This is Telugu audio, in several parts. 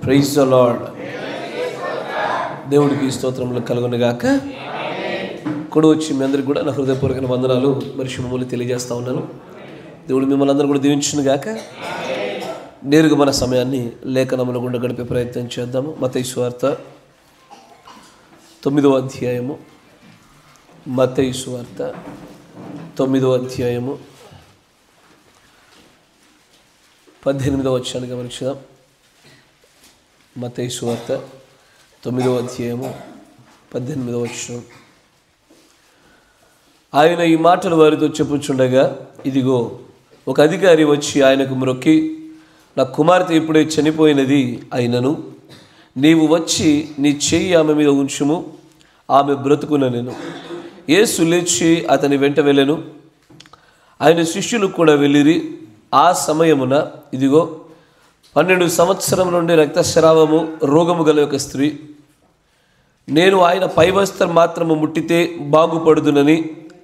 Praise the lord. దేవుడికి స్తోత్రములు కలుగును గాక. కూడా వచ్చి మీ అందరికీ కూడా నా హృదయపూర్వక వందనాలు మరి శుభములు తెలియజేస్తా ఉన్నాను. దేవుడు మిమ్మల్ని అందరూ కూడా దీవించును గాక. నేరుగా మన సమయాన్ని లేఖనముల గుండా గడిపే ప్రయత్నం చేద్దాము. మత్తయి సువార్త 9వ అధ్యాయము. మత్తయి సువార్త 9వ అధ్యాయము 18వ వచనాన్ని గమనించుదాం. మత్తయి సువార్త 9వ అధ్యాయము 18వ వచనం. ఆయన ఈ మాటలు వారితో చెప్పుచుండగా, ఇదిగో ఒక అధికారి వచ్చి ఆయనకు మ్రొక్కి, నా కుమార్తె ఇప్పుడే చనిపోయినది, అయినను నీవు వచ్చి నీ చెయ్యి ఆమె మీద ఉంచుము, ఆమె బ్రతుకునెను. యేసు లేచి అతని వెంట వెళ్ళెను. ఆయన శిష్యులు కూడా వెళ్ళిరి. ఆ సమయమున ఇదిగో 12 సంవత్సరం నుండి రక్తస్రావము రోగము గల ఒక స్త్రీ, నేను ఆయన పైవస్త్రం మాత్రము ముట్టితే బాగుపడుదునని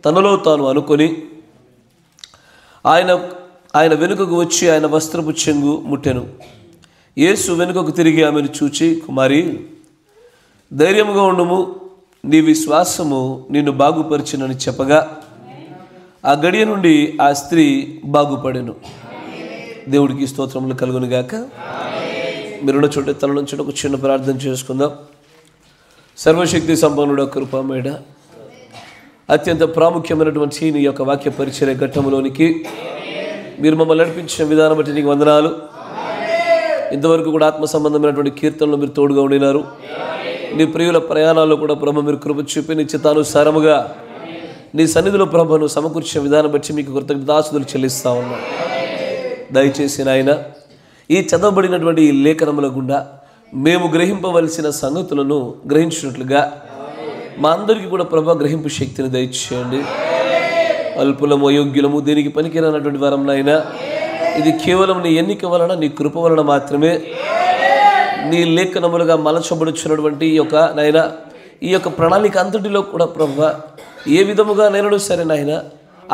తనలో తాను అనుకొని ఆయన వెనుకకు వచ్చి ఆయన వస్త్రపు చెంగు ముట్టెను. యేసు వెనుకకు తిరిగి ఆమెను చూచి, కుమారి, ధైర్యముగా ఉండుము, నీ విశ్వాసము నిన్ను బాగుపరిచినని చెప్పగా ఆ గడియ నుండి ఆ స్త్రీ బాగుపడెను. దేవుడికి స్తోత్రములు కలుగును గాక. మీరున్న చోట తల నుంచి ఒక చిన్న ప్రార్థన చేసుకుందాం. సర్వశక్తి సంపన్నుడ, కృపామయుడ, అత్యంత ప్రాముఖ్యమైనటువంటి నీ యొక్క వాక్య పరిచర్య ఘట్టంలోనికి మీరు మమ్మల్ని నడిపించిన విధానం బట్టి నీకు వందనాలు. ఇంతవరకు కూడా ఆత్మ సంబంధమైనటువంటి కీర్తనలు మీరు తోడుగా ఉండినారు. నీ ప్రియుల ప్రయాణాల్లో కూడా ప్రభు మీరు కృప చూపి నీ చిత్తానుసారముగా నీ సన్నిధిలో ప్రభును సమకూర్చిన విధానం బట్టి మీకు కృతజ్ఞతాస్తుతులు చెల్లిస్తా ఉన్నాం. దయచేసి నాయన, ఈ చదవబడినటువంటి ఈ లేఖనముల గుండా మేము గ్రహింపవలసిన సంగతులను గ్రహించినట్లుగా మా అందరికీ కూడా ప్రభా గ్రహింపు శక్తిని దయచేయండి. అల్పులము, అయోగ్యులము, దేనికి పనికిరానటువంటి వారం నాయన, ఇది కేవలం నీ ఎన్నిక వలన, నీ కృప వలన మాత్రమే నీ లేఖనములుగా మలచబడుచున్నటువంటి ఈ యొక్క నాయన, ఈ యొక్క ప్రణాళిక అంతటిలో కూడా ప్రభా ఏ విధముగా నేను సరే నాయన,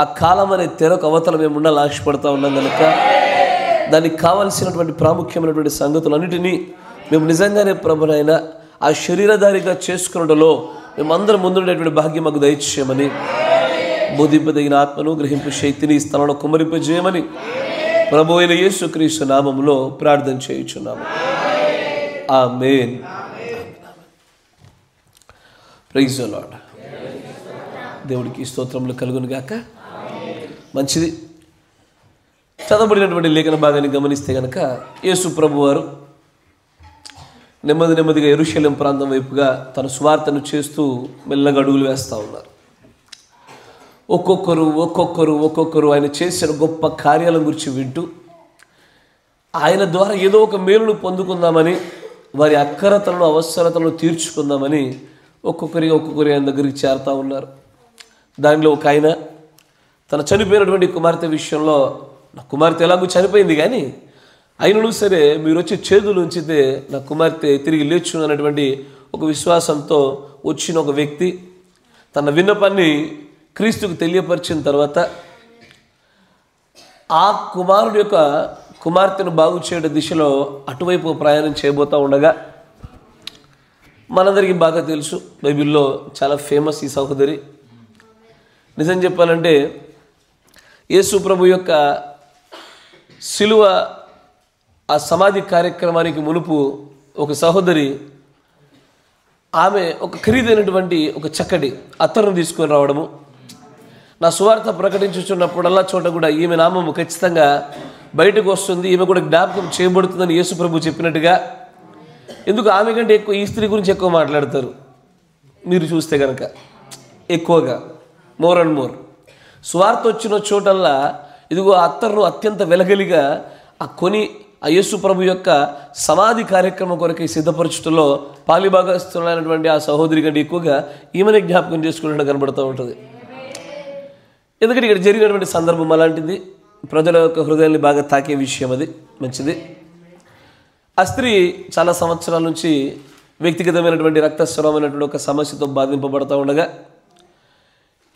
ఆ కాలం అనే తెరకు అవతల మేము ఉండాలని ఆశపడతా ఉన్నాం కనుక దానికి కావలసినటువంటి ప్రాముఖ్యమైనటువంటి సంగతులన్నిటినీ మేము నిజంగానే ప్రభునైనా ఆ శరీరధారిగా చేసుకున్నలో మేమందరం ముందుండేటువంటి భాగ్యం మాకు దయచేయమని, బోధింపదగిన ఆత్మను, గ్రహింపు శక్తిని ఈ స్థలంలో కుమ్మరింపజేయమని ప్రభు అయిన యేసుక్రీస్తు నామములో ప్రార్థన చేయుచున్నాము. ఆమేన్. Praise the Lord. దేవుడికి స్తోత్రములు కలుగును గాక. మంచిది. చదవబడినటువంటి లేఖన భాగాన్ని గమనిస్తే కనుక యేసు ప్రభు వారు నెమ్మదిగా యెరూషలేం ప్రాంతం వైపుగా తన సువార్తను చేస్తూ మెల్లగా అడుగులు వేస్తూ ఉన్నారు. ఒక్కొక్కరు ఆయన చేసిన గొప్ప కార్యాలను గురించి వింటూ ఆయన ద్వారా ఏదో ఒక మేలును పొందుకుందామని, వారి అక్కరతలను, అవసరతలను తీర్చుకుందామని ఒక్కొక్కరి ఆయన దగ్గరికి చేరుతూ ఉన్నారు. దానిలో ఒక ఆయన తన చనిపోయినటువంటి కుమార్తె విషయంలో, నా కుమార్తె ఎలాగో చనిపోయింది కానీ అయినను సరే మీరు వచ్చి చేతులు ఉంచితే నా కుమార్తె తిరిగి లేచు అన్నటువంటి ఒక విశ్వాసంతో వచ్చిన ఒక వ్యక్తి తన విన్నపాన్ని క్రీస్తుకు తెలియపరిచిన తర్వాత ఆ కుమారుడు యొక్క కుమార్తెను బాగు చేయడం దిశలో అటువైపు ప్రయాణం చేయబోతూ ఉండగా, మనందరికీ బాగా తెలుసు, బైబిల్లో చాలా ఫేమస్ ఈ సహోదరి. నిజం చెప్పాలంటే యేసు ప్రభు యొక్క శిలువ ఆ సమాధి కార్యక్రమానికి మునుపు ఒక సహోదరి, ఆమె ఒక ఖరీదైనటువంటి ఒక చక్కటి అత్తరును తీసుకొని రావడము, నా సువార్త ప్రకటించుచున్నప్పుడల్లా చోట కూడా ఈమె నామము ఖచ్చితంగా బయటకు వస్తుంది, ఈమె కూడా జ్ఞాపకం చేయబడుతుందని యేసు ప్రభు చెప్పినట్టుగా. ఎందుకు ఆమె కంటే ఎక్కువ ఈ స్త్రీ గురించి ఎక్కువ మాట్లాడతారు మీరు చూస్తే కనుక, ఎక్కువగా మోర్ అండ్ మోర్. సువార్త వచ్చిన చోటల్లా ఇదిగో అత్తరును అత్యంత వెలగలిగా ఆ యేసు ప్రభు యొక్క సమాధి కార్యక్రమం కొరకు సిద్ధపరచుటలో పాలిభాగస్తులైనటువంటి ఆ సహోదరి కంటే ఎక్కువగా ఈమెనే జ్ఞాపకం చేసుకున్నట్టు కనబడుతూ ఉంటుంది. ఎందుకంటే ఇక్కడ జరిగినటువంటి సందర్భం అలాంటిది, ప్రజల యొక్క హృదయాన్ని బాగా తాకే విషయం, అది మంచిది. ఆ స్త్రీ చాలా సంవత్సరాల నుంచి వ్యక్తిగతమైనటువంటి రక్తస్రావమైనటువంటి ఒక సమస్యతో బాధింపబడుతూ ఉండగా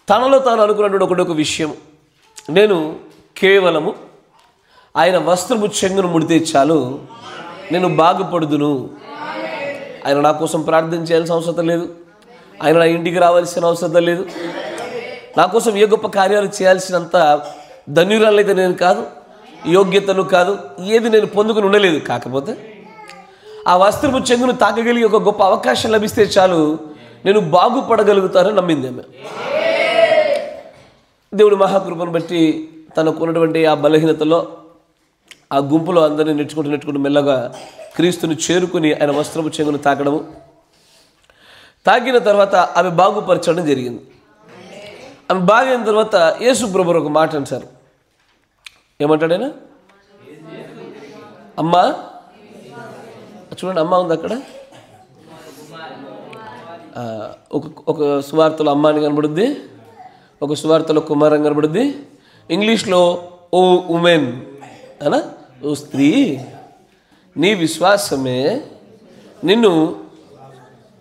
తనలో తాను అనుకున్నటువంటి ఒక విషయం, నేను కేవలము ఆయన వస్త్రపు చెంగును ముడితే చాలు నేను బాగుపడుదును. ఆయన నా కోసం ప్రార్థన చేయాల్సిన అవసరం లేదు. ఆయన నా ఇంటికి రావాల్సిన అవసరం లేదు. నా కోసం ఏ గొప్ప కార్యాలు చేయాల్సినంత ధన్యురాలైతే నేను కాదు, యోగ్యతను కాదు, ఏది నేను పొందుకుని ఉండలేదు. కాకపోతే ఆ వస్త్రపు చెంగును తాకగలిగి ఒక గొప్ప అవకాశం లభిస్తే చాలు నేను బాగుపడగలుగుతానని నమ్మింది ఆమె. దేవుడి మహాకృపను బట్టి తనకున్నటువంటి ఆ బలహీనతలో ఆ గుంపులో అందరినీ నెట్టుకుంటూ మెల్లగా క్రీస్తుని చేరుకుని ఆయన వస్త్రపు చెంగును తాకడము, తాకిన తర్వాత ఆమె బాగుపరచడం జరిగింది. ఆమె బాగైన తర్వాత యేసు ప్రభువు ఒక మాట అంటారు. ఏమంటాడైనా? అమ్మా, చూడండి, అమ్మ ఉంది అక్కడ. ఒక సువార్తలో అమ్మ అని కనబడుద్ది, ఒక సువార్తలో కుమారం కనబడుద్ది. ఇంగ్లీష్లో ఓ ఉమెన్ అనా, ఓ స్త్రీ, నీ విశ్వాసమే నిన్ను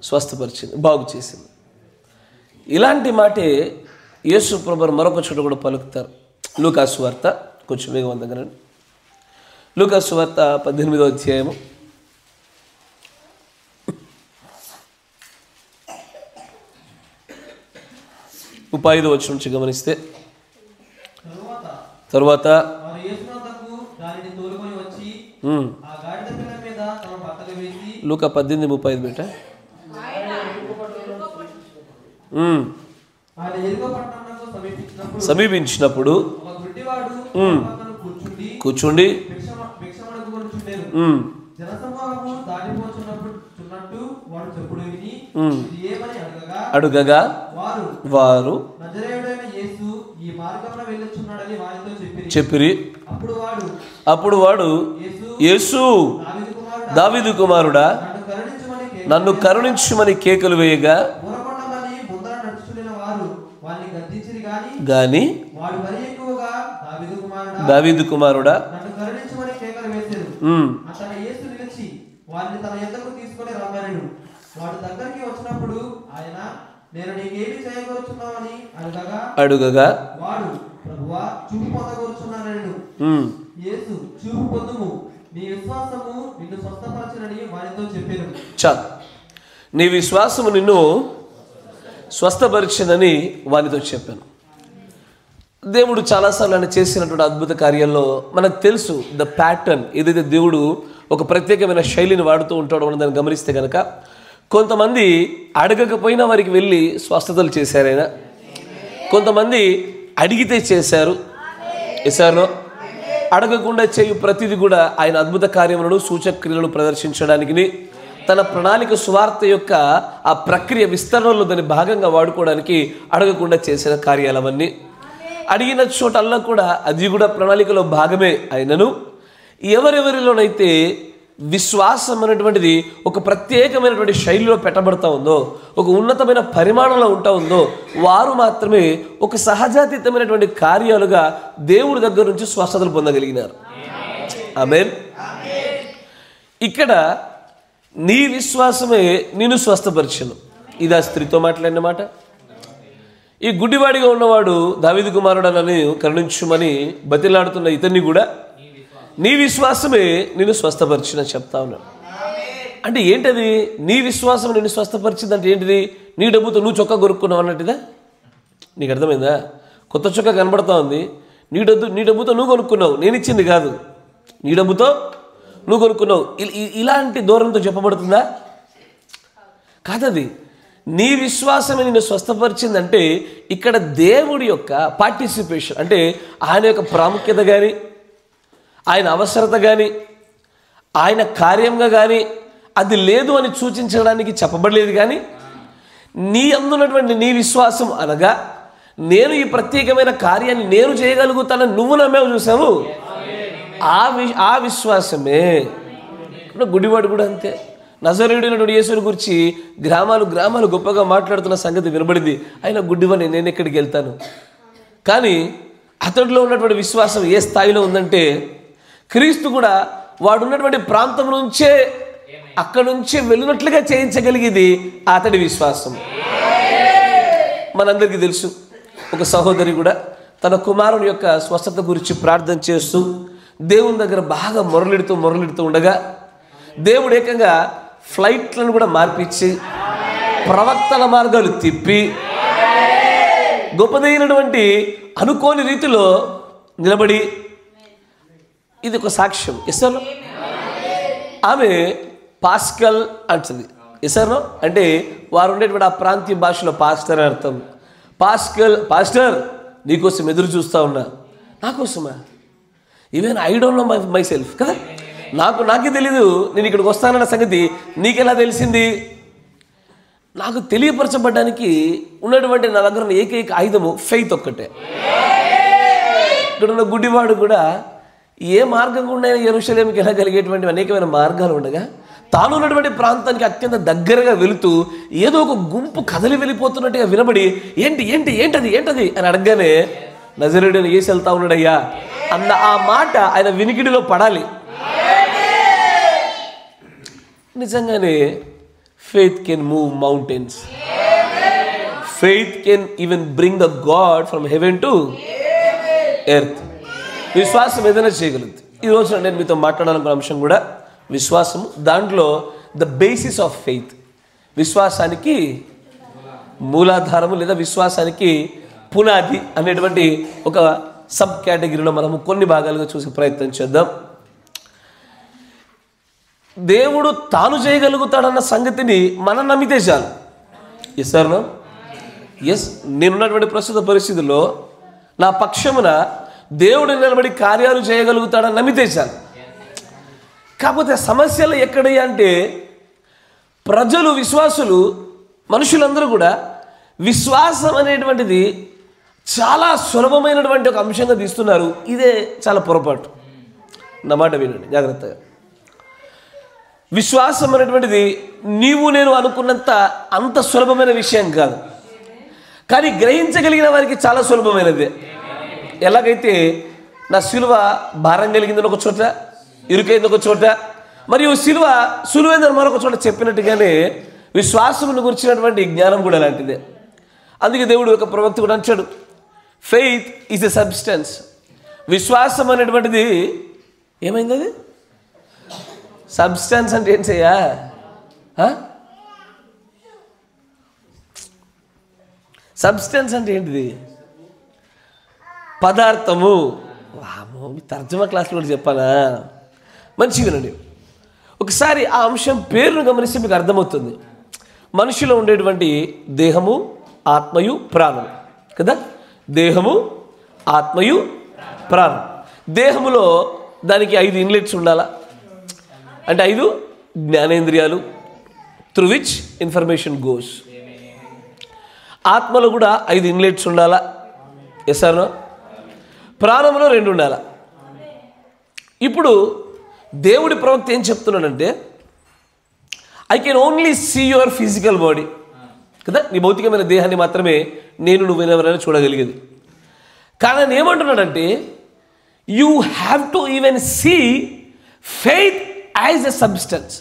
స్వస్థపరిచింది, బాగు చేసింది. ఇలాంటి మాటే యేసు ప్రభువు మరొక చోట కూడా పలుకుతారు. లూకా సువార్త, కొంచెం వేగవంతంగా. లూకా సువార్త 18వ అధ్యాయము 35వ వచనం నుంచి గమనిస్తే, తరువాత లూకా 18:35 బేట. సమీపించినప్పుడు కూర్చుండి అడుగగా వారు చెప్పిరి. అప్పుడు వాడు, యేసు దావీదు కుమారుడా, నన్ను కరుణించుమని కేకలు వేయగా గాని దావీదు కుమారుడా అడుగగా చాలు, నీ విశ్వాసము నిన్ను స్వస్థపరిచిందని వానితో చెప్పాను. దేవుడు చాలాసార్లు ఆయన చేసినటువంటి అద్భుత కార్యాల్లో మనకు తెలుసు ద ప్యాటర్న్. ఏదైతే దేవుడు ఒక ప్రత్యేకమైన శైలిని వాడుతూ ఉంటాడో మనం దాన్ని గమనిస్తే కనుక, కొంతమంది అడగకపోయినా వారికి వెళ్ళి స్వస్థతలు చేశారు ఆయన. కొంతమంది అడిగితే చేశారు. ఎసారో అడగకుండా చేయు ప్రతిదీ కూడా ఆయన అద్భుత కార్యములను సూచక్రియలను ప్రదర్శించడానికి, తన ప్రణాళిక సువార్త యొక్క ఆ ప్రక్రియ విస్తరణలో దాన్ని భాగంగా వాడుకోవడానికి అడగకుండా చేసిన కార్యాలవన్నీ. అడిగిన చోటల్లా కూడా అది కూడా ప్రణాళికలో భాగమే. అయినను ఎవరెవరిలోనైతే విశ్వాసం అనేటువంటిది ఒక ప్రత్యేకమైనటువంటి శైలిలో పెట్టబడతా ఉందో, ఒక ఉన్నతమైన పరిమాణంలో ఉంటా ఉందో, వారు మాత్రమే ఒక సహజాతీతమైనటువంటి కార్యాలుగా దేవుడి దగ్గర నుంచి స్వస్థతలు పొందగలిగినారు. ఆమేన్. ఇక్కడ నీ విశ్వాసమే నిన్ను స్వస్థపరిచను. ఇది ఆ స్త్రీతో మాట్లాడిన మాట. ఈ గుడ్డివాడిగా ఉన్నవాడు దావీదు కుమారుడనని కరుణించుమని బతిలాడుతున్న ఇతన్ని కూడా నీ విశ్వాసమే నిన్ను స్వస్థపరిచిన చెప్తా ఉన్నాడు. అంటే ఏంటది? నీ విశ్వాసం నిన్ను స్వస్థపరిచింది అంటే ఏంటిది? నీ డబ్బుతో నువ్వు చొక్కా కొనుక్కున్నావు అన్నట్టుదా? నీకు అర్థమైందా? కొత్త చొక్కా కనబడతా ఉంది. నీ డబ్బుతో నువ్వు కొనుక్కున్నావు, నేను ఇచ్చింది కాదు. నీ డబ్బుతో నువ్వు కొనుక్కున్నావు. ఇలాంటి దూరంతో చెప్పబడుతుందా? కాదది. నీ విశ్వాసమే నిన్ను స్వస్థపరిచిందంటే ఇక్కడ దేవుడి యొక్క పార్టిసిపేషన్, అంటే ఆయన యొక్క ప్రాముఖ్యత కానీ, ఆయన అవసరత కానీ, ఆయన కార్యంగా కానీ అది లేదు అని సూచించడానికి చెప్పబడలేదు. కానీ నీ అందున్నటువంటి నీ విశ్వాసం అనగా, నేను ఈ ప్రత్యేకమైన కార్యాన్ని నేను చేయగలుగుతానని నువ్వు నమ్మేవు చూసావు, ఆ విశ్వాసమే. గుడివాడు కూడా అంతే. నజరేయుడైనటువంటి యేసుని గురించి గ్రామాలు గొప్పగా మాట్లాడుతున్న సంగతి వినబడింది. ఆయన గుడ్డివాడిని, నేను ఎక్కడికి వెళ్తాను? కానీ అతడిలో ఉన్నటువంటి విశ్వాసం ఏ స్థాయిలో ఉందంటే, క్రీస్తు కూడా వాడు ఉన్నటువంటి ప్రాంతం నుంచే అక్కడి నుంచి వెళ్ళినట్లుగా చేయించగలిగేది అతడి విశ్వాసం. మనందరికీ తెలుసు, ఒక సహోదరి కూడా తన కుమారుని యొక్క స్వస్థత గురించి ప్రార్థన చేస్తూ దేవుని దగ్గర బాగా మొరలిడుతూ ఉండగా దేవుడు ఏకంగా ఫ్లైట్లను కూడా మార్పించి ప్రవక్తల మార్గాలు తిప్పి గొప్పదైనటువంటి అనుకోని రీతిలో నిలబడి, ఇది ఒక సాక్ష్యం. ఎస్ఆర్నో ఆమె పాస్కల్ అంటుంది. ఎస్ఆర్నో అంటే వారు ఉండేటువంటి ఆ ప్రాంతీయ భాషలో పాస్టర్ అని అర్థం. పాస్టర్ నీకోసం ఎదురు చూస్తూ ఉన్నా. నాకోసమా? Even I don't know myself కదా, నాకే తెలీదు నేను ఇక్కడికి వస్తానన్న సంగతి నీకెలా తెలిసింది? నాకు తెలియపరచబడ్డానికి ఉన్నటువంటి నా దగ్గర ఉన్న ఏకైక ఆయుధము ఫెయిత్ ఒక్కటే. ఇక్కడ ఉన్న గుడ్డివాడు కూడా ఏ మార్గం గుండా యెరూషలేముకి వెళ్ళగలిగేటువంటి అనేకమైన మార్గాలు ఉండగా తాను ఉన్నటువంటి ప్రాంతానికి అత్యంత దగ్గరగా వెళుతూ ఏదో ఒక గుంపు కదలి వెళ్ళిపోతున్నట్టుగా వినబడి ఏంటది అని అడగగానే నజరేయుడైన యేసు వెళ్తా ఉన్నాడయ్యా అన్న ఆ మాట ఆయన వినికిడిలో పడాలి. నిజంగానే faith can move mountains. Faith can even bring the God from heaven to earth. విశ్వాసం ఏదైనా చేయగలుగుతుంది. ఈరోజు నేను మీతో మాట్లాడాలనుకున్న అంశం కూడా విశ్వాసము. దాంట్లో ద బేసిస్ ఆఫ్ ఫెయిత్, విశ్వాసానికి మూలాధారము లేదా విశ్వాసానికి పునాది అనేటువంటి ఒక సబ్ కేటగిరీలో మనము కొన్ని భాగాలుగా చూసే ప్రయత్నం చేద్దాం. దేవుడు తాను చేయగలుగుతాడన్న సంగతిని మనం నమ్మితే చాలు. Yes sir no? ఎస్, నేనున్నటువంటి ప్రస్తుత పరిస్థితుల్లో నా పక్షమున దేవుడు నిలబడి కార్యాలు చేయగలుగుతాడని నమ్మితే చాలు. కాకపోతే సమస్యలు ఎక్కడయ్యా అంటే ప్రజలు, విశ్వాసులు, మనుషులందరూ కూడా విశ్వాసం అనేటువంటిది చాలా సులభమైనటువంటి ఒక అంశంగా తీస్తున్నారు. ఇదే చాలా పొరపాటు. నా మాట వినండి జాగ్రత్తగా. విశ్వాసం అనేటువంటిది నీవు నేను అనుకున్నంత అంత సులభమైన విషయం కాదు, కానీ గ్రహించగలిగిన వారికి చాలా సులభమైనదే. ఎలాగైతే నా సిలువ భారం కలిగిందని ఒక చోట, ఇరుకైంది ఒక చోట, మరియు సిలువ సులువైందని మరొక చోట చెప్పినట్టుగానే విశ్వాసమును గురించినటువంటి జ్ఞానం కూడా అలాంటిదే. అందుకే దేవుడు ఒక ప్రవక్త కూడా అంటాడు, ఫెయిత్ ఈజ్ ఎ సబ్స్టెన్స్. విశ్వాసం అనేటువంటిది ఏమైంది? అది సబ్స్టెన్స్ అంటే ఏం చెయ్యా? సబ్స్టెన్స్ అంటే ఏంటిది? పదార్థము. వామో, మీ తర్జుమా క్లాస్లో కూడా చెప్పానా? మంచిగా వినండి ఒకసారి. ఆ అంశం పేరును గమనిస్తే మీకు అర్థమవుతుంది. మనిషిలో ఉండేటువంటి దేహము, ఆత్మయు, ప్రాణం కదా. దేహము, ఆత్మయు, ప్రాణం. దేహములో దానికి 5 ఇన్లెట్స్ ఉండాలా, అంటే 5 జ్ఞానేంద్రియాలు, త్రూ విచ్ ఇన్ఫర్మేషన్ గోస్. ఆత్మలో కూడా 5 ఇన్లెట్స్ ఉండాలా. Yes or no? ప్రాణంలో 2 ఉండాలా. ఇప్పుడు దేవుడి ప్రవక్త ఏం చెప్తున్నాడంటే, I can only see your physical body కదా, నీ భౌతికమైన దేహాన్ని మాత్రమే నేను నువ్వెవరైనా చూడగలిగేది. కానీ ఆయన ఏమంటున్నాడంటే, you have to even see faith as a substance.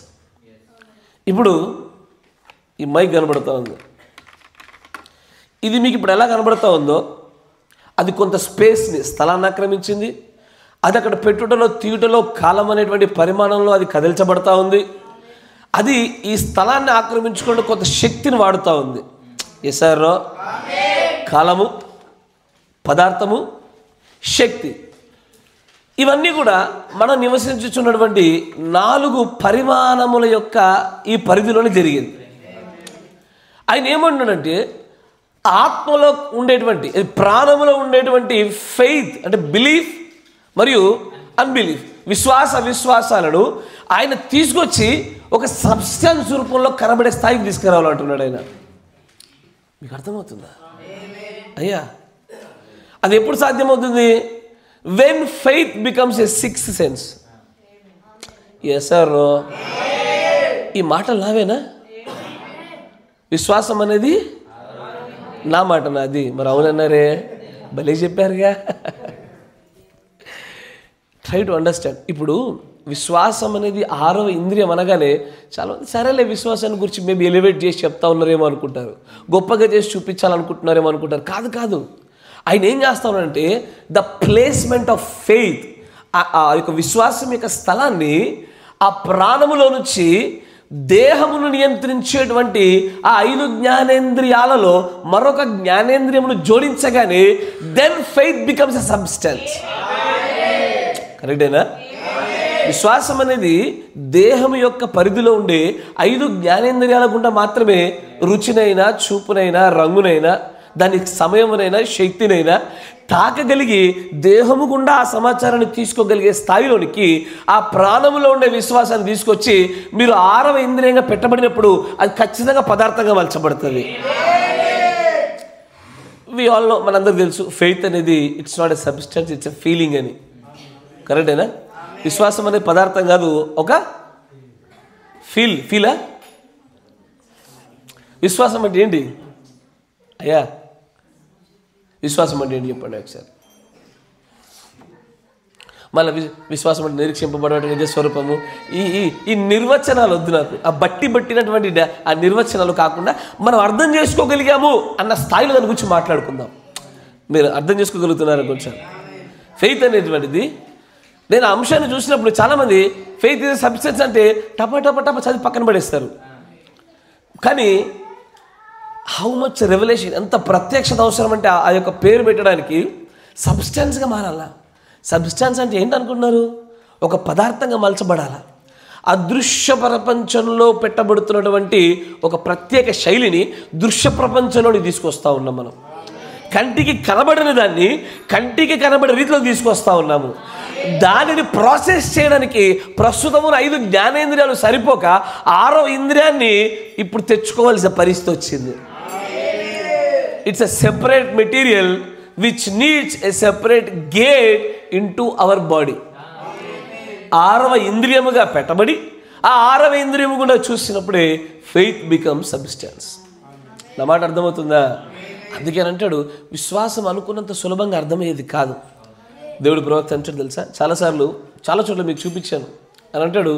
ఇప్పుడు ఈ మైక్ కనబడుతూ ఉంది, ఇది మీకు ఇప్పుడు ఎలా కనబడుతూ ఉందో అది కొంత స్పేస్ని, స్థలాన్ని ఆక్రమించింది. అది అక్కడ పెట్టుటలో, తీయుటలో, కాలం అనేటువంటి పరిమాణంలో అది కదిల్చబడతా ఉంది. అది ఈ స్థలాన్ని ఆక్రమించుకుంటూ కొంత శక్తిని వాడుతూ ఉంది. Yes or no? కాలము, పదార్థము, శక్తి, ఇవన్నీ కూడా మనం నివసించుచున్నటువంటి 4 పరిమాణముల యొక్క ఈ పరిధిలోనే జరిగింది. ఆయన ఏమంటున్నాడంటే, ఆత్మలో ఉండేటువంటి, ప్రాణములో ఉండేటువంటి ఫెయిత్ అంటే బిలీఫ్ మరియు అన్బిలీఫ్, విశ్వాసాలను ఆయన తీసుకొచ్చి ఒక సబ్స్టెన్స్ రూపంలో కనబడే స్థాయికి తీసుకురావాలంటున్నాడు ఆయన. మీకు అర్థమవుతుందా అయ్యా? అది ఎప్పుడు సాధ్యమవుతుంది? When faith becomes a sixth sense. Yes or no? ఈ మాటలు నావేనా? విశ్వాసం అనేది నా మాట నాది. మరి అవునన్నారే, భలే చెప్పారుగా. Try to understand. ఇప్పుడు విశ్వాసం అనేది 6వ ఇంద్రియం అనగానే చాలామంది సరేలే విశ్వాసాన్ని గురించి మేబీ ఎలివేట్ చేసి చెప్తా ఉన్నారేమో అనుకుంటారు, గొప్పగా చేసి చూపించాలనుకుంటున్నారేమో అనుకుంటారు. కాదు. ఆయన ఏం చేస్తా ఉన్నాడంటే, ద ప్లేస్మెంట్ ఆఫ్ ఫెయిత్, ఆ యొక్క విశ్వాసం యొక్క స్థలాన్ని ఆ ప్రాణములో నుంచి దేహమును నియంత్రించేటువంటి ఆ 5 జ్ఞానేంద్రియాలలో మరొక జ్ఞానేంద్రియమును జోడించగానే then faith becomes a substance. కరెక్టేనా? విశ్వాసం అనేది దేహం యొక్క పరిధిలో ఉండే 5 జ్ఞానేంద్రియాల గుండా మాత్రమే రుచినైనా, చూపునైనా, రంగునైనా, దానికి సమయమునైనా, శక్తినైనా తాకగలిగి దేహము గుండా ఆ సమాచారాన్ని తీసుకోగలిగే స్థాయిలోనికి ఆ ప్రాణములో ఉండే విశ్వాసాన్ని తీసుకొచ్చి మీరు 6వ ఇంద్రియంగా పెట్టబడినప్పుడు అది ఖచ్చితంగా పదార్థంగా మలచబడుతుంది. వి ఆల్ నో, మనందరికీ తెలుసు, ఫెయిత్ అనేది it's not a substance, it's a feeling అని. కరెక్టేనా? విశ్వాసం అనేది పదార్థం కాదు, ఒక ఫీలా. విశ్వాసం అంటే ఏంటి అయ్యా? విశ్వాసం అంటే ఏంటి చెప్పండి ఒకసారి. మళ్ళీ విశ్వాసం అంటే నిరీక్షింపబడే నిజ స్వరూపము, ఈ నిర్వచనాలు వద్దు నాకు. ఆ బట్టినటువంటి ఆ నిర్వచనాలు కాకుండా మనం అర్థం చేసుకోగలిగాము అన్న స్థాయిలో దాని గురించి మాట్లాడుకుందాం. మీరు అర్థం చేసుకోగలుగుతున్నారు కొంచెం. ఫెయిత్ అనేటువంటిది, నేను ఆ అంశాన్ని చూసినప్పుడు చాలామంది ఫెయిత్ ఇస్ సబ్స్టెన్స్ అంటే టప చదివి పక్కన పడేస్తారు. కానీ హౌ మచ్ రెవల్యూషన్, ఎంత ప్రత్యక్షత అవసరం అంటే ఆ యొక్క పేరు పెట్టడానికి సబ్స్టెన్స్గా మారాలా. సబ్స్టెన్స్ అంటే ఏంటనుకుంటున్నారు? ఒక పదార్థంగా మలచబడాలా. అదృశ్య ప్రపంచంలో పెట్టబడుతున్నటువంటి ఒక ప్రత్యేక శైలిని దృశ్య ప్రపంచంలోకి తీసుకొస్తా ఉన్నాం మనం. కంటికి కనబడిన దాన్ని కంటికి కనబడే రీతిలో తీసుకొస్తా ఉన్నాము. దానిని ప్రాసెస్ చేయడానికి ప్రస్తుతము 5 జ్ఞానేంద్రియాలు సరిపోక 6వ ఇంద్రియాన్ని ఇప్పుడు తెచ్చుకోవాల్సిన పరిస్థితి వచ్చింది. It's a separate material which needs a separate gate into our body. 6వ ఇంద్రియముగా పెట్టబడి ఆ 6వ ఇంద్రియము కూడా చూసినప్పుడే ఫెయిత్ బికమ్ సబ్స్టెన్స్. నా మాట అర్థమవుతుందా? అందుకే అంటాడు విశ్వాసం అనుకున్నంత సులభంగా అర్థమయ్యేది కాదు. దేవుడు ప్రవక్త అంటాడు తెలుసా, చాలాసార్లు చాలా చోట్ల మీకు చూపించాను అని అంటాడు,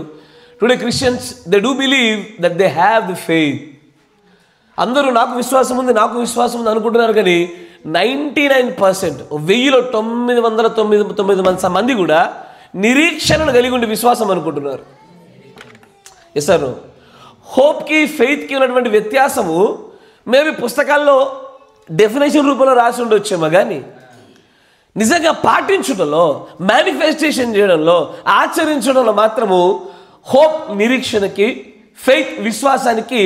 today Christians they do believe that they have the faith. అందరూ నాకు విశ్వాసం ఉంది అనుకుంటున్నారు, కానీ 99%, 1000లో 999 మంది కూడా నిరీక్షణను కలిగి ఉండి విశ్వాసం అనుకుంటున్నారు. ఎస్ సార్, హోప్కి ఫెయిత్కి ఉన్నటువంటి వ్యత్యాసము మేబీ పుస్తకాల్లో డెఫినేషన్ రూపంలో రాసి ఉండొచ్చేమో, కానీ నిజంగా పాటించడంలో, మేనిఫెస్టేషన్ చేయడంలో, ఆచరించడంలో మాత్రము హోప్ నిరీక్షణకి, ఫెయిత్ విశ్వాసానికి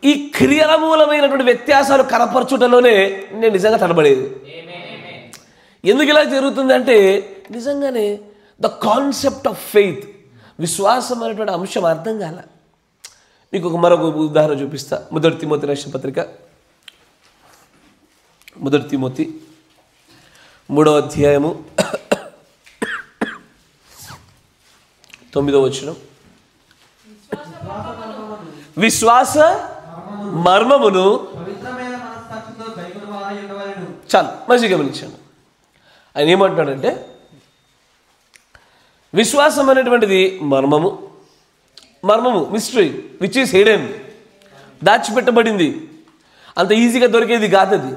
ఈ క్రియల మూలమైనటువంటి వ్యత్యాసాలు కనపరచుటలోనే నేను నిజంగా తడబడేది. ఎందుకు ఇలా జరుగుతుందంటే నిజంగానే ద కాన్సెప్ట్ ఆఫ్ ఫెయిత్, విశ్వాసం అనేటువంటి అంశం అర్థం కాల. మీకు మరొక ఉదాహరణ చూపిస్తా. మొదటి తిమోతి రాసిన పత్రిక, మొదటి తిమోతి 3వ అధ్యాయము 9వ వచనం. విశ్వాస మర్మమును చాలు మంచిగా గమనించండి. ఆయన ఏమంటున్నాడంటే విశ్వాసం అనేటువంటిది మర్మము, మిస్టరీ విచ్ ఈస్ హిడెన్, దాచిపెట్టబడింది, అంత ఈజీగా దొరికేది కాదు అది.